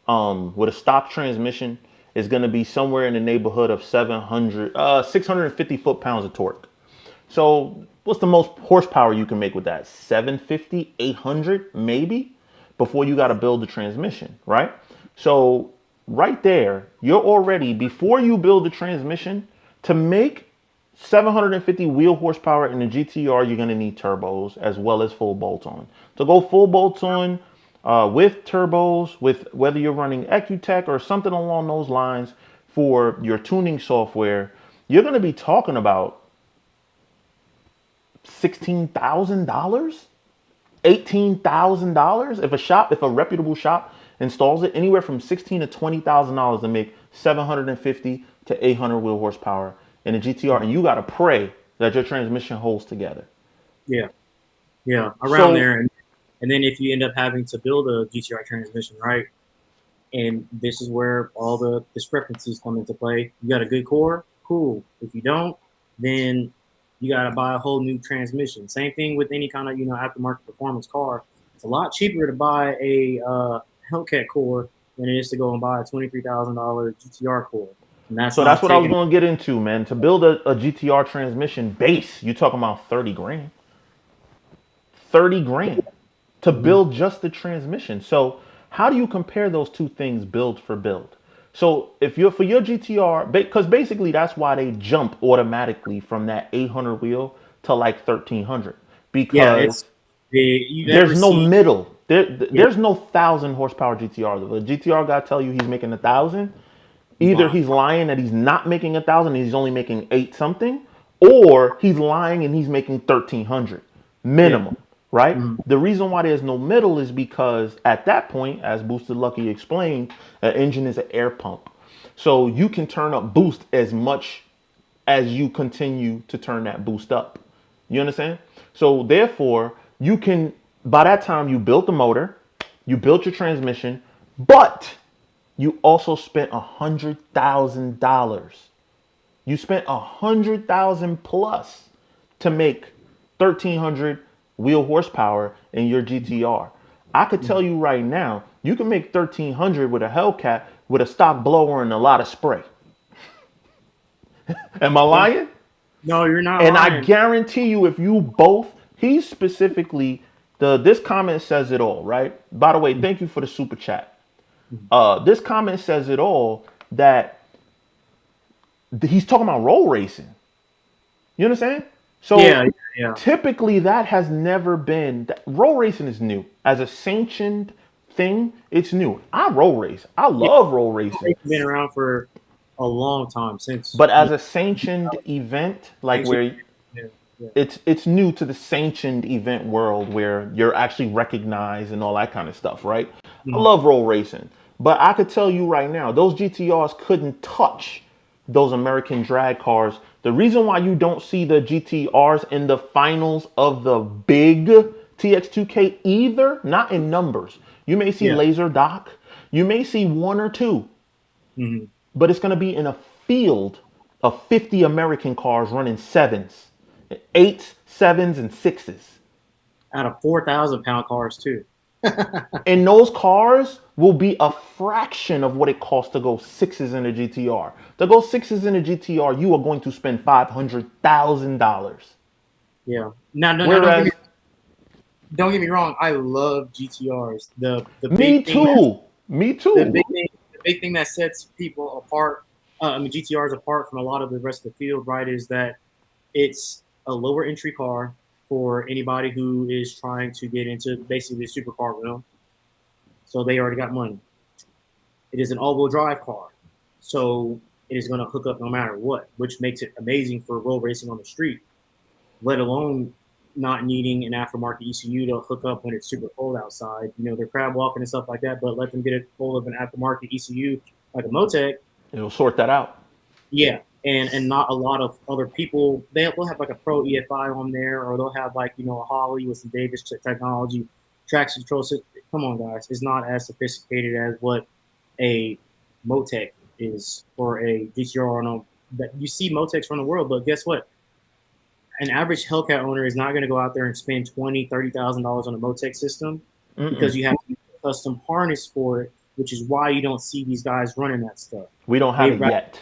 with a stock transmission is going to be somewhere in the neighborhood of 650 foot-pounds of torque. So what's the most horsepower you can make with that? 750, 800 maybe, before you got to build the transmission, right? So right there, you're already, before you build the transmission, to make 750 wheel horsepower in the GTR, you're going to need turbos as well as full bolt-on. To go full bolt-on with turbos, with whether you're running Ecutech or something along those lines for your tuning software, you're going to be talking about $16,000, $18,000. If a reputable shop installs it, anywhere from $16,000 to $20,000 to make 750 to 800 wheel horsepower in a GTR, and you got to pray that your transmission holds together. Yeah, around there. And then if you end up having to build a GTR transmission, right? And this is where all the discrepancies come into play. You got a good core, cool. If you don't, then you got to buy a whole new transmission. Same thing with any kind of aftermarket performance car. It's a lot cheaper to buy a Hellcat core than it is to go and buy a $23,000 GTR core. And that's what I was going to get into, man. To build a GTR transmission base, you're talking about 30 grand. 30 grand to build just the transmission. So how do you compare those two things build for build? So if you're for your GTR, because basically that's why they jump automatically from that 800 wheel to like 1300, because there's no middle. There's no 1,000 horsepower GTR. The GTR guy tell you he's making 1,000. Either he's lying that he's not making 1,000, and he's only making 8 something, or he's lying and he's making 1,300 minimum. Yeah. Right? The reason why there's no middle is because at that point, as Boosted Luckey explained, an engine is an air pump. So you can turn up boost as much as you continue to turn that boost up. You understand? So therefore, you can, by that time, you built the motor, you built your transmission, but you also spent $100,000. You spent $100,000 plus to make 1,300 wheel horsepower in your GTR. I could tell you right now, you can make 1,300 with a Hellcat with a stock blower and a lot of spray. Am I lying? No, you're not and lying. I guarantee you, if you both He's specifically this comment says it all, right? By the way, thank you for the super chat. This comment says it all that he's talking about roll racing. You understand? So yeah. typically that has never been roll racing is new. As a sanctioned thing, it's new. I roll race. I love roll racing. It's been around for a long time since. But as a sanctioned event, like Ancient- where yeah, yeah. it's new to the sanctioned event world where you're actually recognized and all that kind of stuff, right? I love roll racing. But I could tell you right now, those GTRs couldn't touch those American drag cars. The reason why you don't see the GTRs in the finals of the big TX2K either, not in numbers. You may see Yeah. Laser Doc, you may see one or two, Mhm. but it's going to be in a field of 50 American cars running sevens, eights, sevens, and sixes. Out of 4,000-pound cars too. And those cars will be a fraction of what it costs to go sixes in a GTR. To go sixes in a GTR, you are going to spend $500,000. Yeah. Now, no, Whereas, don't get me wrong. I love GTRs. The me big thing that's- too. Me the too. big thing that sets people apart, GTRs apart from a lot of the rest of the field, right, is that it's a lower entry car for anybody who is trying to get into basically the supercar realm. So they already got money. It is an all-wheel drive car, so it is going to hook up no matter what, which makes it amazing for road racing on the street, let alone not needing an aftermarket ECU to hook up when it's super cold outside. You know, they're crab walking and stuff like that, but let them get a hold of an aftermarket ECU like a Motec. It'll sort that out. Yeah, and not a lot of other people. They'll have like a Pro EFI on there, or they'll have like, you know, a Holly with some Davis technology, traction control system. Come on, guys, it's not as sophisticated as what a Motec is for a GTR. On that you see Motecs from the world, but guess what? An average Hellcat owner is not going to go out there and spend $20,000-$30,000 on a Motec system because you have to use a custom harness for it, which is why you don't see these guys running that stuff. We don't have it yet.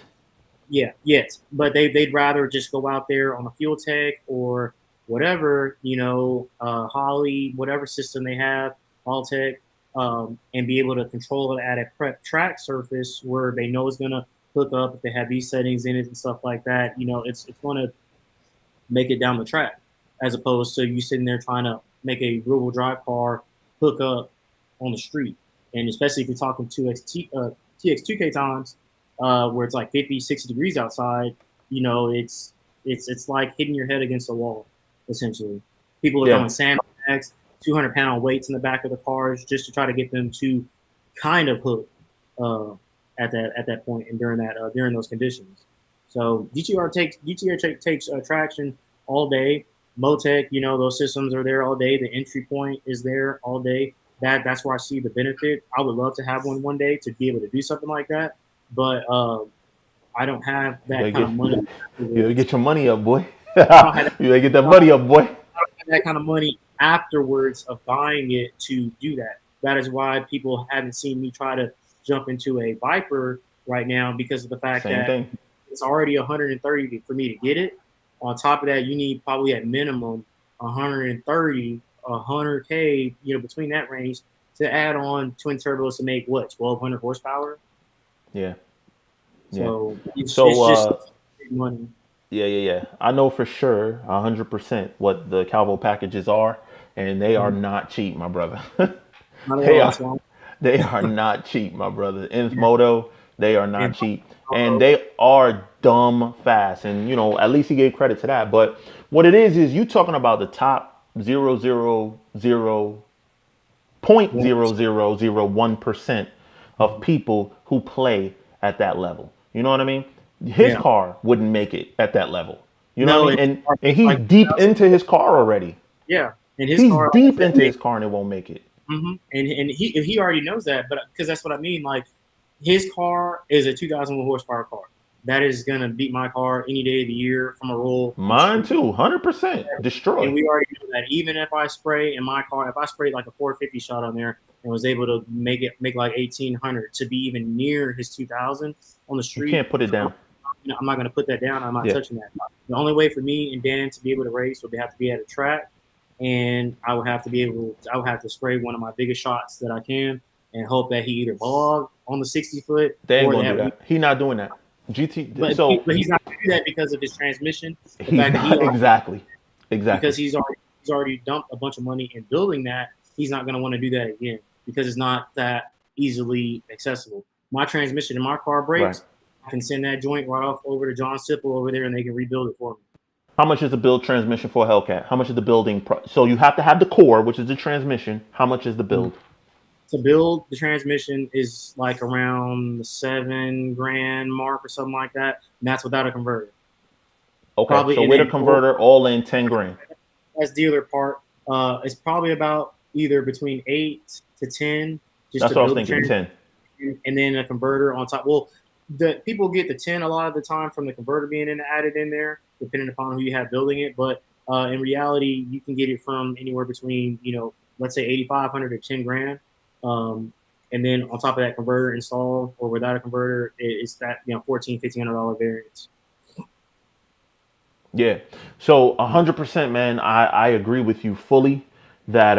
Yeah, yes, but they'd rather just go out there on a Fuel Tech or whatever, you know, Holly, whatever system they have, Alltech, and be able to control it at a prep track surface where they know it's going to hook up if they have these settings in it and stuff like that. You know, it's going to make it down the track, as opposed to you sitting there trying to make a rear-wheel drive car hook up on the street. And especially if you're talking TX2K times, where it's like 50, 60 degrees outside, you know, it's like hitting your head against a wall, essentially. People are throwing sandbags, 200-pound weights in the back of the cars just to try to get them to kind of hook at that point and during those conditions. So GTR takes traction all day. Motec, you know, those systems are there all day. The entry point is there all day. That's where I see the benefit. I would love to have one day to be able to do something like that, but I don't have that kind of money. You gotta get your money up, boy. You gotta get that money up, boy. I don't have that kind of money afterwards of buying it to do that. That is why people haven't seen me try to jump into a Viper right now, because of the fact that it's already 130 for me to get it. On top of that, you need probably at minimum 130, 100K, you know, between that range to add on twin turbos to make what, 1,200 horsepower? Yeah. So it's just money. Yeah. I know for sure 100% what the Calvo packages are, and they are not cheap, my brother. They are not cheap, my brother. Nth Moto, they are not cheap. And they are dumb fast. And, you know, at least he gave credit to that. But what it is you talking about the top 0.0001% of people who play at that level. You know what I mean? His car wouldn't make it at that level. You know what I mean? And he's deep into his car already. Yeah. And he's deep into his car and it won't make it. Mm-hmm. And he already knows that, but because that's what I mean. Like, his car is a 2,000 horsepower car. That is gonna beat my car any day of the year from a roll. Mine too, 100% destroyed. And we already know that even if I spray in my car, if I sprayed like a 450 shot on there and was able to make like 1,800 to be even near his 2,000 on the street, you can't put it down. You know, I'm not gonna put that down. I'm not touching that. The only way for me and Dan to be able to race would have to be at a track and I would have to spray one of my biggest shots that I can, and hope that he either bog on the 60 foot They ain't or gonna do that we. that. He not doing that. GT. So But he's not going to do that because of his transmission. The he's fact that he not already, exactly. because Exactly. he's already dumped a bunch of money in building that. He's not going to want to do that again because it's not that easily accessible. My transmission in my car Right. breaks. I can send that joint right off over to John Sipple over there, and they can rebuild it for me. How much is the build transmission for a Hellcat? How much is the building? So you have to have the core, which is the transmission. How much is the build? To build the transmission is like around the $7,000 mark or something like that, and that's without a converter. Okay. Probably, So and with a then converter, all in 10 grand. as dealer part, it's probably about either between 8 to 10 just That's to what I was build the thinking. transmission, 10. and then a converter on top. Well, the people get the 10 a lot of the time from the converter being added in there, depending upon who you have building it. But in reality, you can get it from anywhere between let's say 8,500 to 10 grand. And then on top of that converter install or without a converter, it's that $1,400-$1,500 variance. Yeah. So 100%, man. I agree with you fully that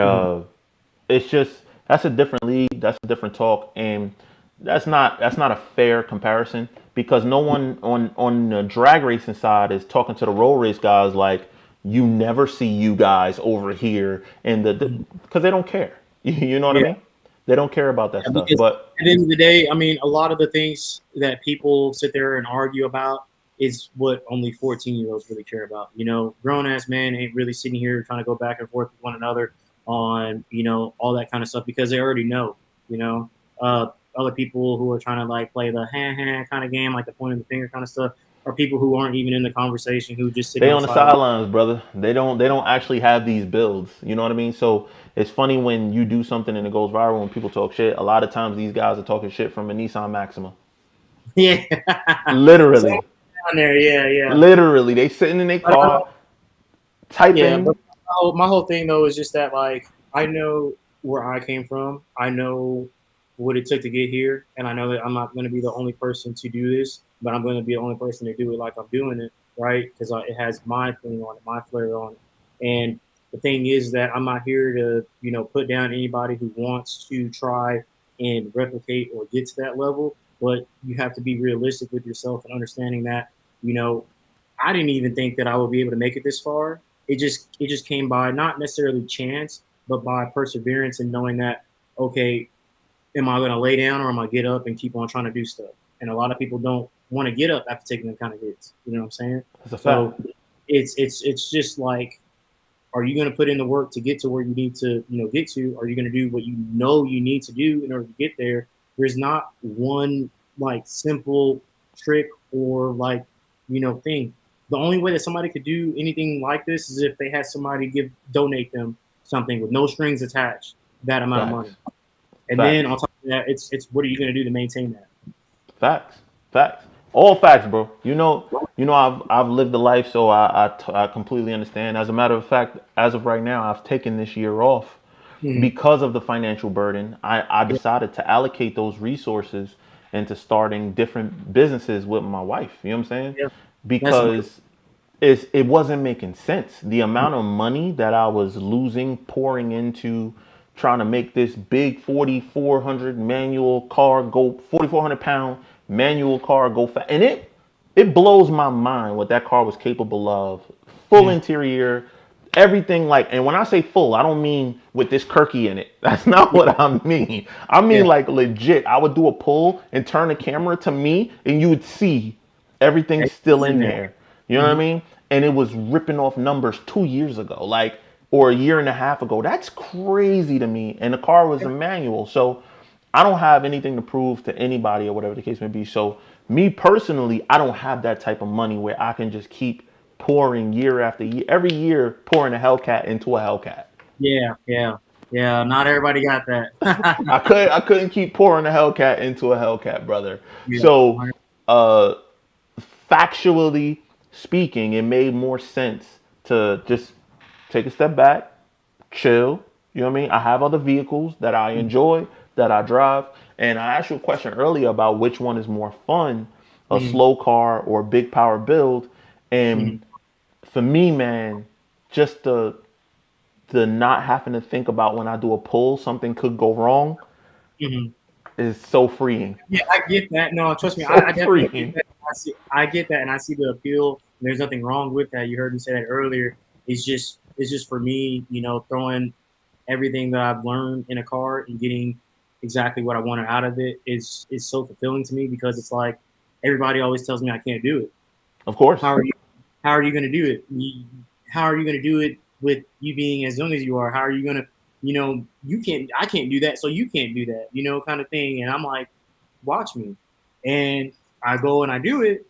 it's just that's a different league, that's a different talk, and that's not a fair comparison because no one on the drag racing side is talking to the road race guys like you never see you guys over here and because they don't care. You know what I Yeah. mean? They don't care about that stuff. Because But at the end of the day, I mean, a lot of the things that people sit there and argue about is what only 14-year-olds really care about. Grown ass men ain't really sitting here trying to go back and forth with one another on, all that kind of stuff because they already know, you know. Other people who are trying to like play the hand kind of game, like the pointing the finger kind of stuff, are people who aren't even in the conversation, who just sitting they on on the the side of the. sidelines, brother. They don't actually have these builds. You know what I mean? So it's funny when you do something and it goes viral and people talk shit. A lot of times these guys are talking shit from a Nissan Maxima. Yeah. So Literally. down there, yeah. Literally. They sitting in their But, car yeah, typing. but my whole thing though is just that like I know where I came from. I know what it took to get here, and I know that I'm not going to be the only person to do this, but I'm going to be the only person to do it like I'm doing it, right? Because it has my thing on it, my flair on it. And the thing is that I'm not here to put down anybody who wants to try and replicate or get to that level, but you have to be realistic with yourself and understanding that you know I didn't even think that I would be able to make it this far. It just came by not necessarily chance, but by perseverance and knowing that okay, am I going to lay down or am I get up and keep on trying to do stuff? And a lot of people don't want to get up after taking them kind of hits. You know what I'm saying? That's a So fact. it's just like, are you going to put in the work to get to where you need to get to? Are you going to do what you need to do in order to get there? There's not one like simple trick or like thing. The only way that somebody could do anything like this is if they had somebody donate them something with no strings attached, that amount of money. Facts. And then on Facts. top of that, it's what are you going to do to maintain that? Facts. Facts. All facts, bro. I've lived the life, so I completely understand. As a matter of fact, as of right now, I've taken this year off Mm-hmm. because of the financial burden. I Yeah, decided to allocate those resources into starting different businesses with my wife. You know what I'm saying? yeah, that's amazing. Because it wasn't making sense. The amount of money that I was losing pouring into trying to make this big 4,400 manual car go 4,400 pound manual car go fast, and it blows my mind what that car was capable of. Full Mm-hmm. interior, everything like, and when I say full, I don't mean with this Kirky in it. That's not Yeah, what I mean. I mean yeah, like legit. I would do a pull and turn the camera to me, and you would see everything's still everything's in in there. there. You know what I Mm-hmm. mean? And it was ripping off numbers 2 years ago, like, or a year and a half ago. That's crazy to me. And the car was a manual. So I don't have anything to prove to anybody or whatever the case may be. So me personally, I don't have that type of money where I can just keep pouring year after year, every year pouring a Hellcat into a Hellcat. Yeah. Not everybody got that. I couldn't keep pouring a Hellcat into a Hellcat, brother. Yeah. So uh factually speaking, it made more sense to just take a step back, chill. You know what I mean? I have other vehicles that I enjoy, that I drive. And I asked you a question earlier about which one is more fun, a Mm-hmm. slow car or a big power build. Mm-hmm. And for me, man, just the the not having to think about when I do a pull, something could go wrong Mhm. is so freeing. Yeah, I get that. No, trust me, So I definitely get freeing. that. I get that, and I see the appeal. And there's nothing wrong with that. You heard me say that earlier. It's just for me, throwing everything that I've learned in a car and getting exactly what I wanted out of it is so fulfilling to me because it's like everybody always tells me I can't do it. Of course. How are you? How are you going to do it? How are you going to do it with you being as young as you are? How are you going to, you can't. I can't do that, so you can't do that. Kind of thing. And I'm like, watch me, and I go and I do it,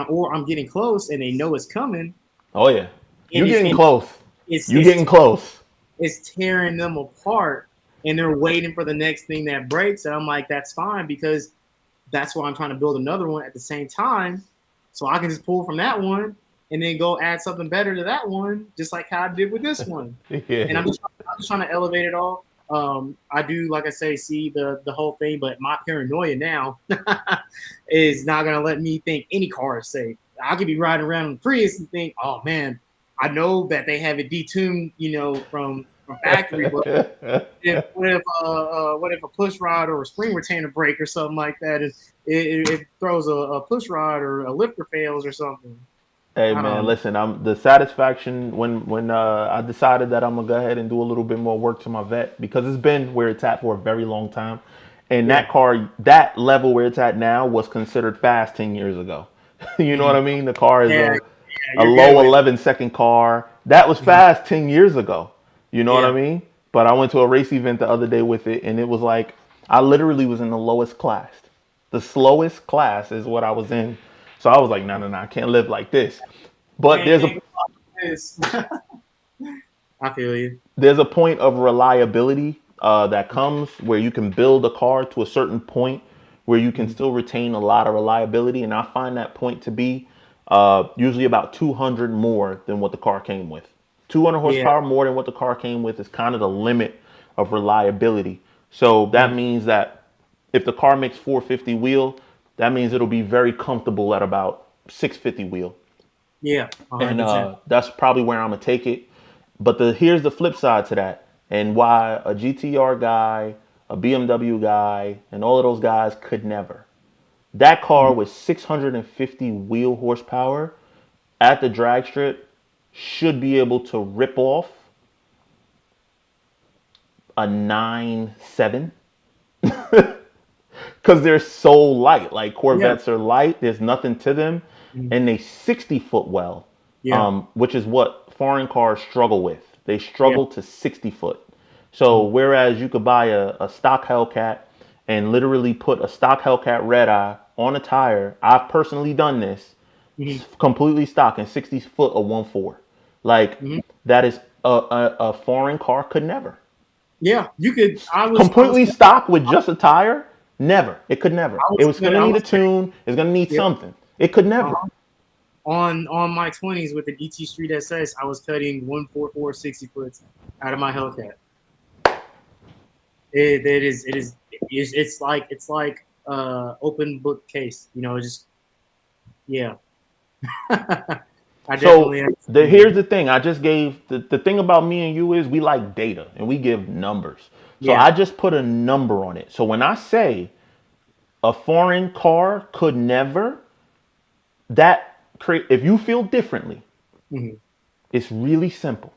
or I'm getting close, and they know it's coming, Oh yeah. You and getting close. it's You it's getting close. it's tearing them apart, and they're waiting for the next thing that breaks, and I'm like, that's fine because that's why I'm trying to build another one at the same time, so I can just pull from that one and then go add something better to that one, just like how I did with this one. And Yeah. I'm just trying to elevate it all. I do, like I say, see the whole thing, but my paranoia now is not gonna let me think any car is safe. I could be riding around in Prius and think, oh man, I know that they have it detuned, from factory, but what if a push rod or a spring retainer break or something like that, and it throws a push rod or a lifter fails or something. Hey I man, don't know. listen. I'm the satisfaction when I decided that I'm gonna go ahead and do a little bit more work to my vet because it's been where it's at for a very long time, and Yeah. that car, that level where it's at now, was considered fast 10 years ago. You know what Mhm. I mean? The car is Yeah, a you're good low with 11-second car. That was Mhm. fast 10 years ago. You know what I Yeah. mean? But I went to a race event the other day with it, and it was like I literally was in the lowest class. The slowest class is what I was in. So I was like, no, no, no, I can't live like this. But Can't go like this. I feel you. there's a point of reliability that comes where you can build a car to a certain point where you can Mhm. still retain a lot of reliability, and I find that point to be usually about 200 more than what the car came with. 200 Yeah. horsepower more than what the car came with is kind of the limit of reliability. So that Mhm. means that if the car makes 450 wheel, that means it'll be very comfortable at about 650 wheel. Yeah. And 100%. that's probably where I'm gonna take it. But here's the flip side to that, and why a GTR guy, a BMW guy, and all of those guys could never. That car Mhm. with 650 wheel horsepower at the drag strip should be able to rip off a 9.7 because they're so light. Like Yeah. Corvettes are light, there's nothing to them, Mhm. and they 60-foot well, Yeah. which is what foreign cars struggle with. They Yeah. struggle to 60 foot. So Mhm. whereas you could buy a stock Hellcat and literally put a stock Hellcat red eye on a tire, I've personally done this, Mhm. completely stock and 60 foot of 1.4. Like Mhm. that is a foreign car could never. Yeah. You could. I was. Completely stock with just a tire, never. It could never. I It was was good. gonna I need a was. tune. It's gonna need Yeah. something. It could never. Uh-huh. On my 20s with the DT Street SS, I was cutting 144 60 foots out of my Hellcat. It's like open book case. Just yeah. I So definitely understand here's you. the thing. I just gave the thing about me and you is we like data and we give numbers. So Yeah. I just put a number on it. So when I say a foreign car could never, that create if you feel differently, Mhm. it's really simple.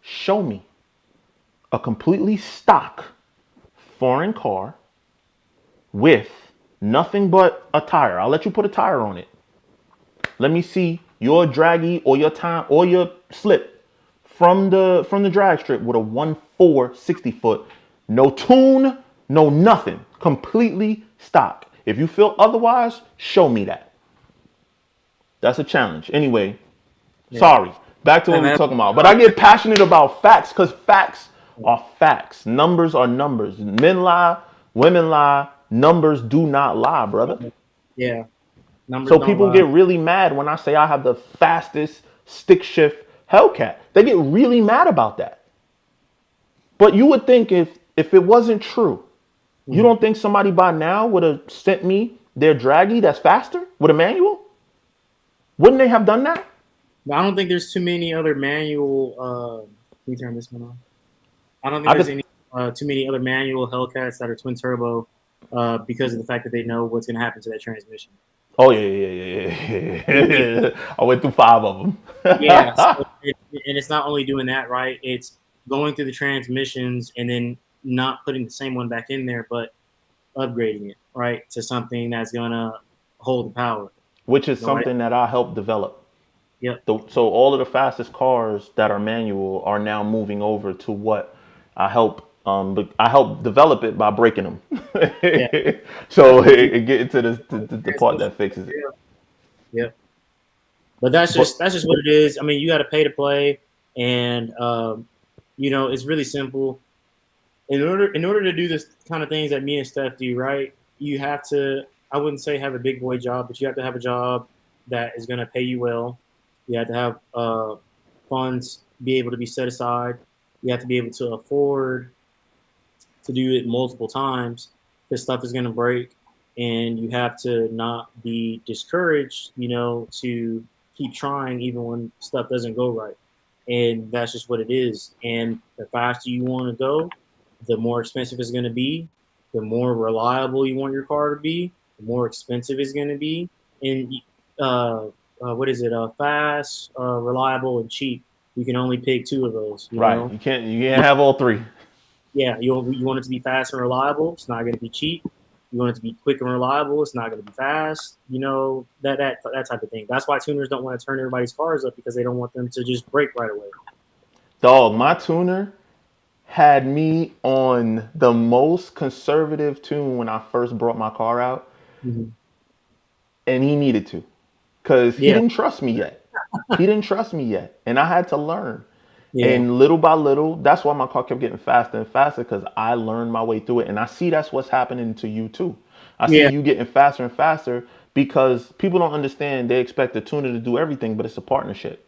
Show me a completely stock foreign car with nothing but a tire. I'll let you put a tire on it. Let me see your draggy or your time or your slip from the drag strip with a 1.4 60 foot. No tune, no nothing. Completely stock. If you feel otherwise, show me that. That's a challenge. Anyway, Yeah. sorry. Back to what And we're that, talking about. But I get passionate about facts because facts are facts. Numbers are numbers. Men lie, women lie. Numbers do not lie, brother. yeah, numbers So don't people lie. get really mad when I say I have the fastest stick shift Hellcat. They get really mad about that. But you would think if it wasn't true, you Mhm. don't think somebody by now would have sent me their draggy that's faster with a manual? Wouldn't they have done that? But I don't think there's too many other manual Can you turn this one on? I don't think I there's could. any too many other manual Hellcats that are twin turbo because of the fact that they know what's going to happen to that transmission. Oh yeah. I went through 5 of them. Yeah, so and it's not only doing that, right? It's going through the transmissions and then not putting the same one back in there, but upgrading it, right, to something that's gonna hold the power. Which is Nobody, something that I helped develop. yep, So all of the fastest cars that are manual are now moving over to what I help. But I help develop it by breaking them. yeah, So it get into the part transmission, that fixes it. yeah, yep. But that's But just what it is. I mean, you got to pay to play, and it's really simple. In order to do this kind of things that me and Steph do, right? You have to. I wouldn't say have a big boy job, but you have to have a job that is going to pay you well. You have to have funds be able to be set aside. You have to be able to afford to do it multiple times because stuff is going to break, and you have to not be discouraged, to keep trying even when stuff doesn't go right. And that's just what it is. And the faster you want to go, the more expensive it's going to be. The more reliable you want your car to be, the more expensive it's going to be. And what is it? Fast, reliable, and cheap. You can only pick two of those. right, you can't have all three. Yeah, you want it to be fast and reliable. It's not going to be cheap. You want it to be quick and reliable. It's not going to be fast. That type of thing. That's why tuners don't want to turn everybody's cars up because they don't want them to just break right away. Dog, my tuner had me on the most conservative tune when I first brought my car out, Mm-hmm. and he needed to, because he Yeah, didn't trust me yet. He didn't trust me yet, and I had to learn. yeah, And little by little, that's why my car kept getting faster and faster, because I learned my way through it. And I see that's what's happening to you too. I see yeah. you getting faster and faster because people don't understand. They expect the tuner to do everything, but it's a partnership.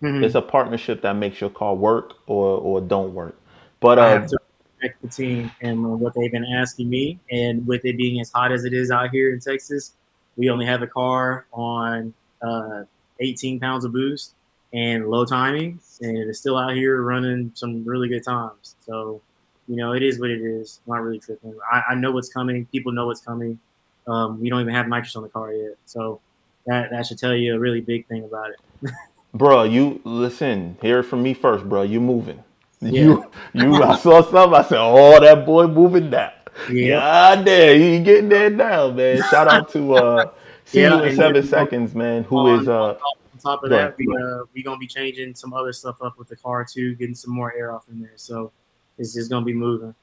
It's Mm-hmm. a partnership that makes your car work or don't work. But I have to respect the team and what they've been asking me. And with it being as hot as it is out here in Texas, we only have a car on uh, 18 pounds of boost and low timing, and it's still out here running some really good times. So, it is what it is. I'm not really tripping. I know what's coming. People know what's coming. We don't even have nitrous on the car yet, so that should tell you a really big thing about it. bro, you listen. Hear it from me first, bro. You moving? Yeah. You. I saw something. I said, "Oh, that boy moving now." Yep. God damn, he getting there now, man. Shout out to see Yeah, you in and then 7 seconds, man. Who on, is on, top, on top of go ahead. that, we gonna be changing some other stuff up with the car too, getting some more air off in there. So it's just gonna be moving.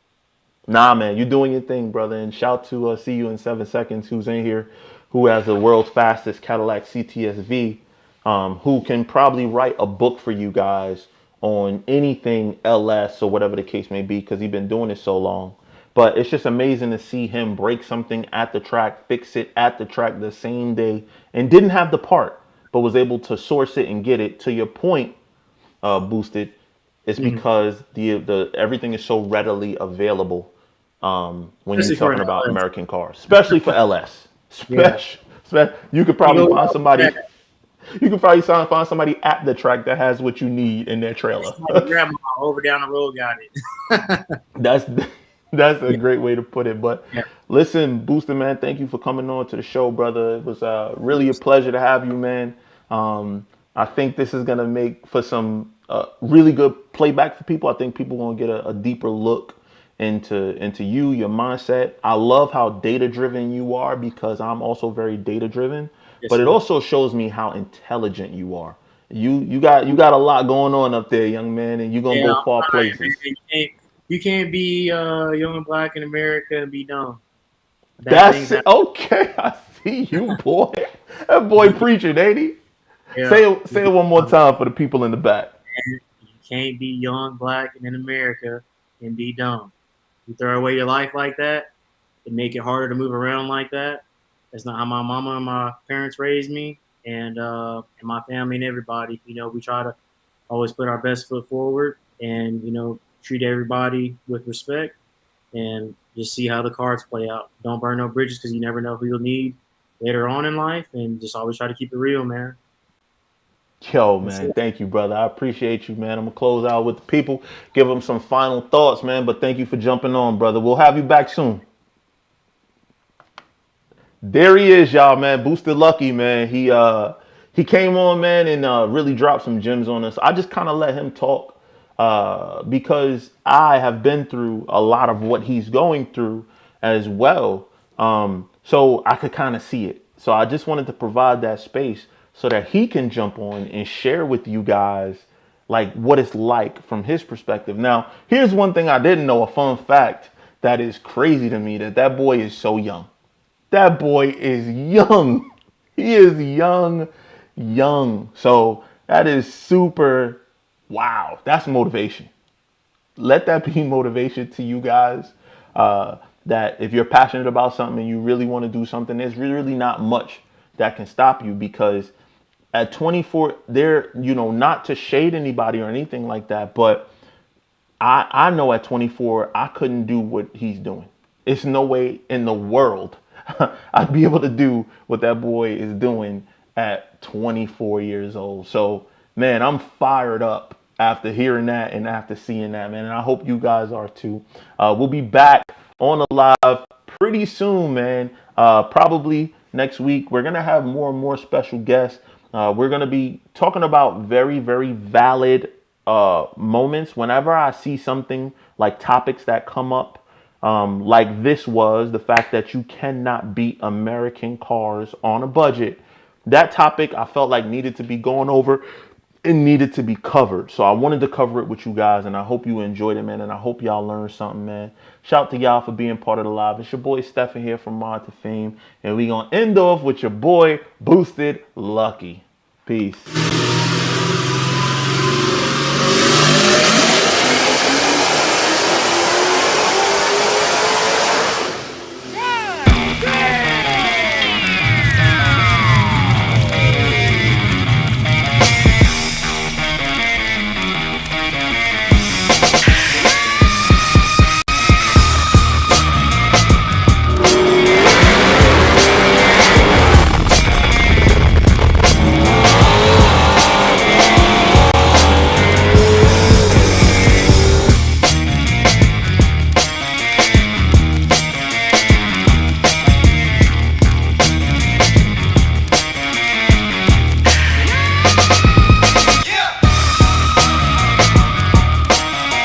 Nah, man, you doing your thing, brother. And shout to see you in 7 seconds. Who's in here? Who has the world's fastest Cadillac CTSV? Who can probably write a book for you guys on anything LS or whatever the case may be, because he's been doing it so long. But it's just amazing to see him break something at the track, fix it at the track the same day, and didn't have the part, but was able to source it and get it. To your point, Boosted, it's Mm-hmm. because the everything is so readily available when you're Especially for an talking about LS. American cars, especially for LS. Yeah, You could you probably go find out with somebody. that. You could probably find somebody at the track that has what you need in their trailer. Somebody grandma over down the road got it. that's that's a Yeah, great way to put it. But yeah. listen, Booster man, thank you for coming on to the show, brother. It was really a pleasure to have you, man. I think this is gonna make for some really good playback for people. I think people gonna get a deeper look into you, your mindset. I love how data driven you are, because I'm also very data driven. Yes, But it sir. also shows me how intelligent you are. You got a lot going on up there, young man, and you're gonna Yeah, go I'm far trying, places. man. You can't be young and black in America and be dumb. Bad things That's it. happen. Okay. I see you, boy. That boy preaching, ain't he? Yeah, Say it one more time for the people in the back. you can't be young, black, and in America and be dumb. You throw away your life like that and make it harder to move around like that. That's not how my mama and my parents raised me, and my family and everybody. We try to always put our best foot forward and treat everybody with respect and just see how the cards play out. Don't burn no bridges because you never know who you'll need later on in life, and just always try to keep it real, man. Yo, man, thank you, brother. I appreciate you, man. I'm gonna close out with the people, give them some final thoughts, man. But thank you for jumping on, brother. We'll have you back soon. There he is, y'all, man. Boosted Lucky, man. He came on, man, and really dropped some gems on us. I just kind of let him talk because I have been through a lot of what he's going through as well. So I could kind of see it. So I just wanted to provide that space so that he can jump on and share with you guys like what it's like from his perspective. Now, here's one thing I didn't know, a fun fact that is crazy to me, that boy is so young. That boy is young. He is young, young. So that is super, wow. That's motivation. Let that be motivation to you guys. That if you're passionate about something and you really want to do something, there's really not much that can stop you, because at 24, not to shade anybody or anything like that, but I know at 24, I couldn't do what he's doing. It's no way in the world I'd be able to do what that boy is doing at 24 years old. So, man, I'm fired up after hearing that and after seeing that, man. And I hope you guys are too. We'll be back on the live pretty soon, man. Probably next week. We're going to have more and more special guests. We're going to be talking about very, very valid moments. Whenever I see something like topics that come up, like this was the fact that you cannot beat American cars on a budget. That topic I felt like needed to be gone over and needed to be covered. So I wanted to cover it with you guys, and I hope you enjoyed it, man. And I hope y'all learned something, man. Shout out to y'all for being part of the live. It's your boy Stephen here from Mod to Fame, and we gonna end off with your boy Boosted Lucky. Peace.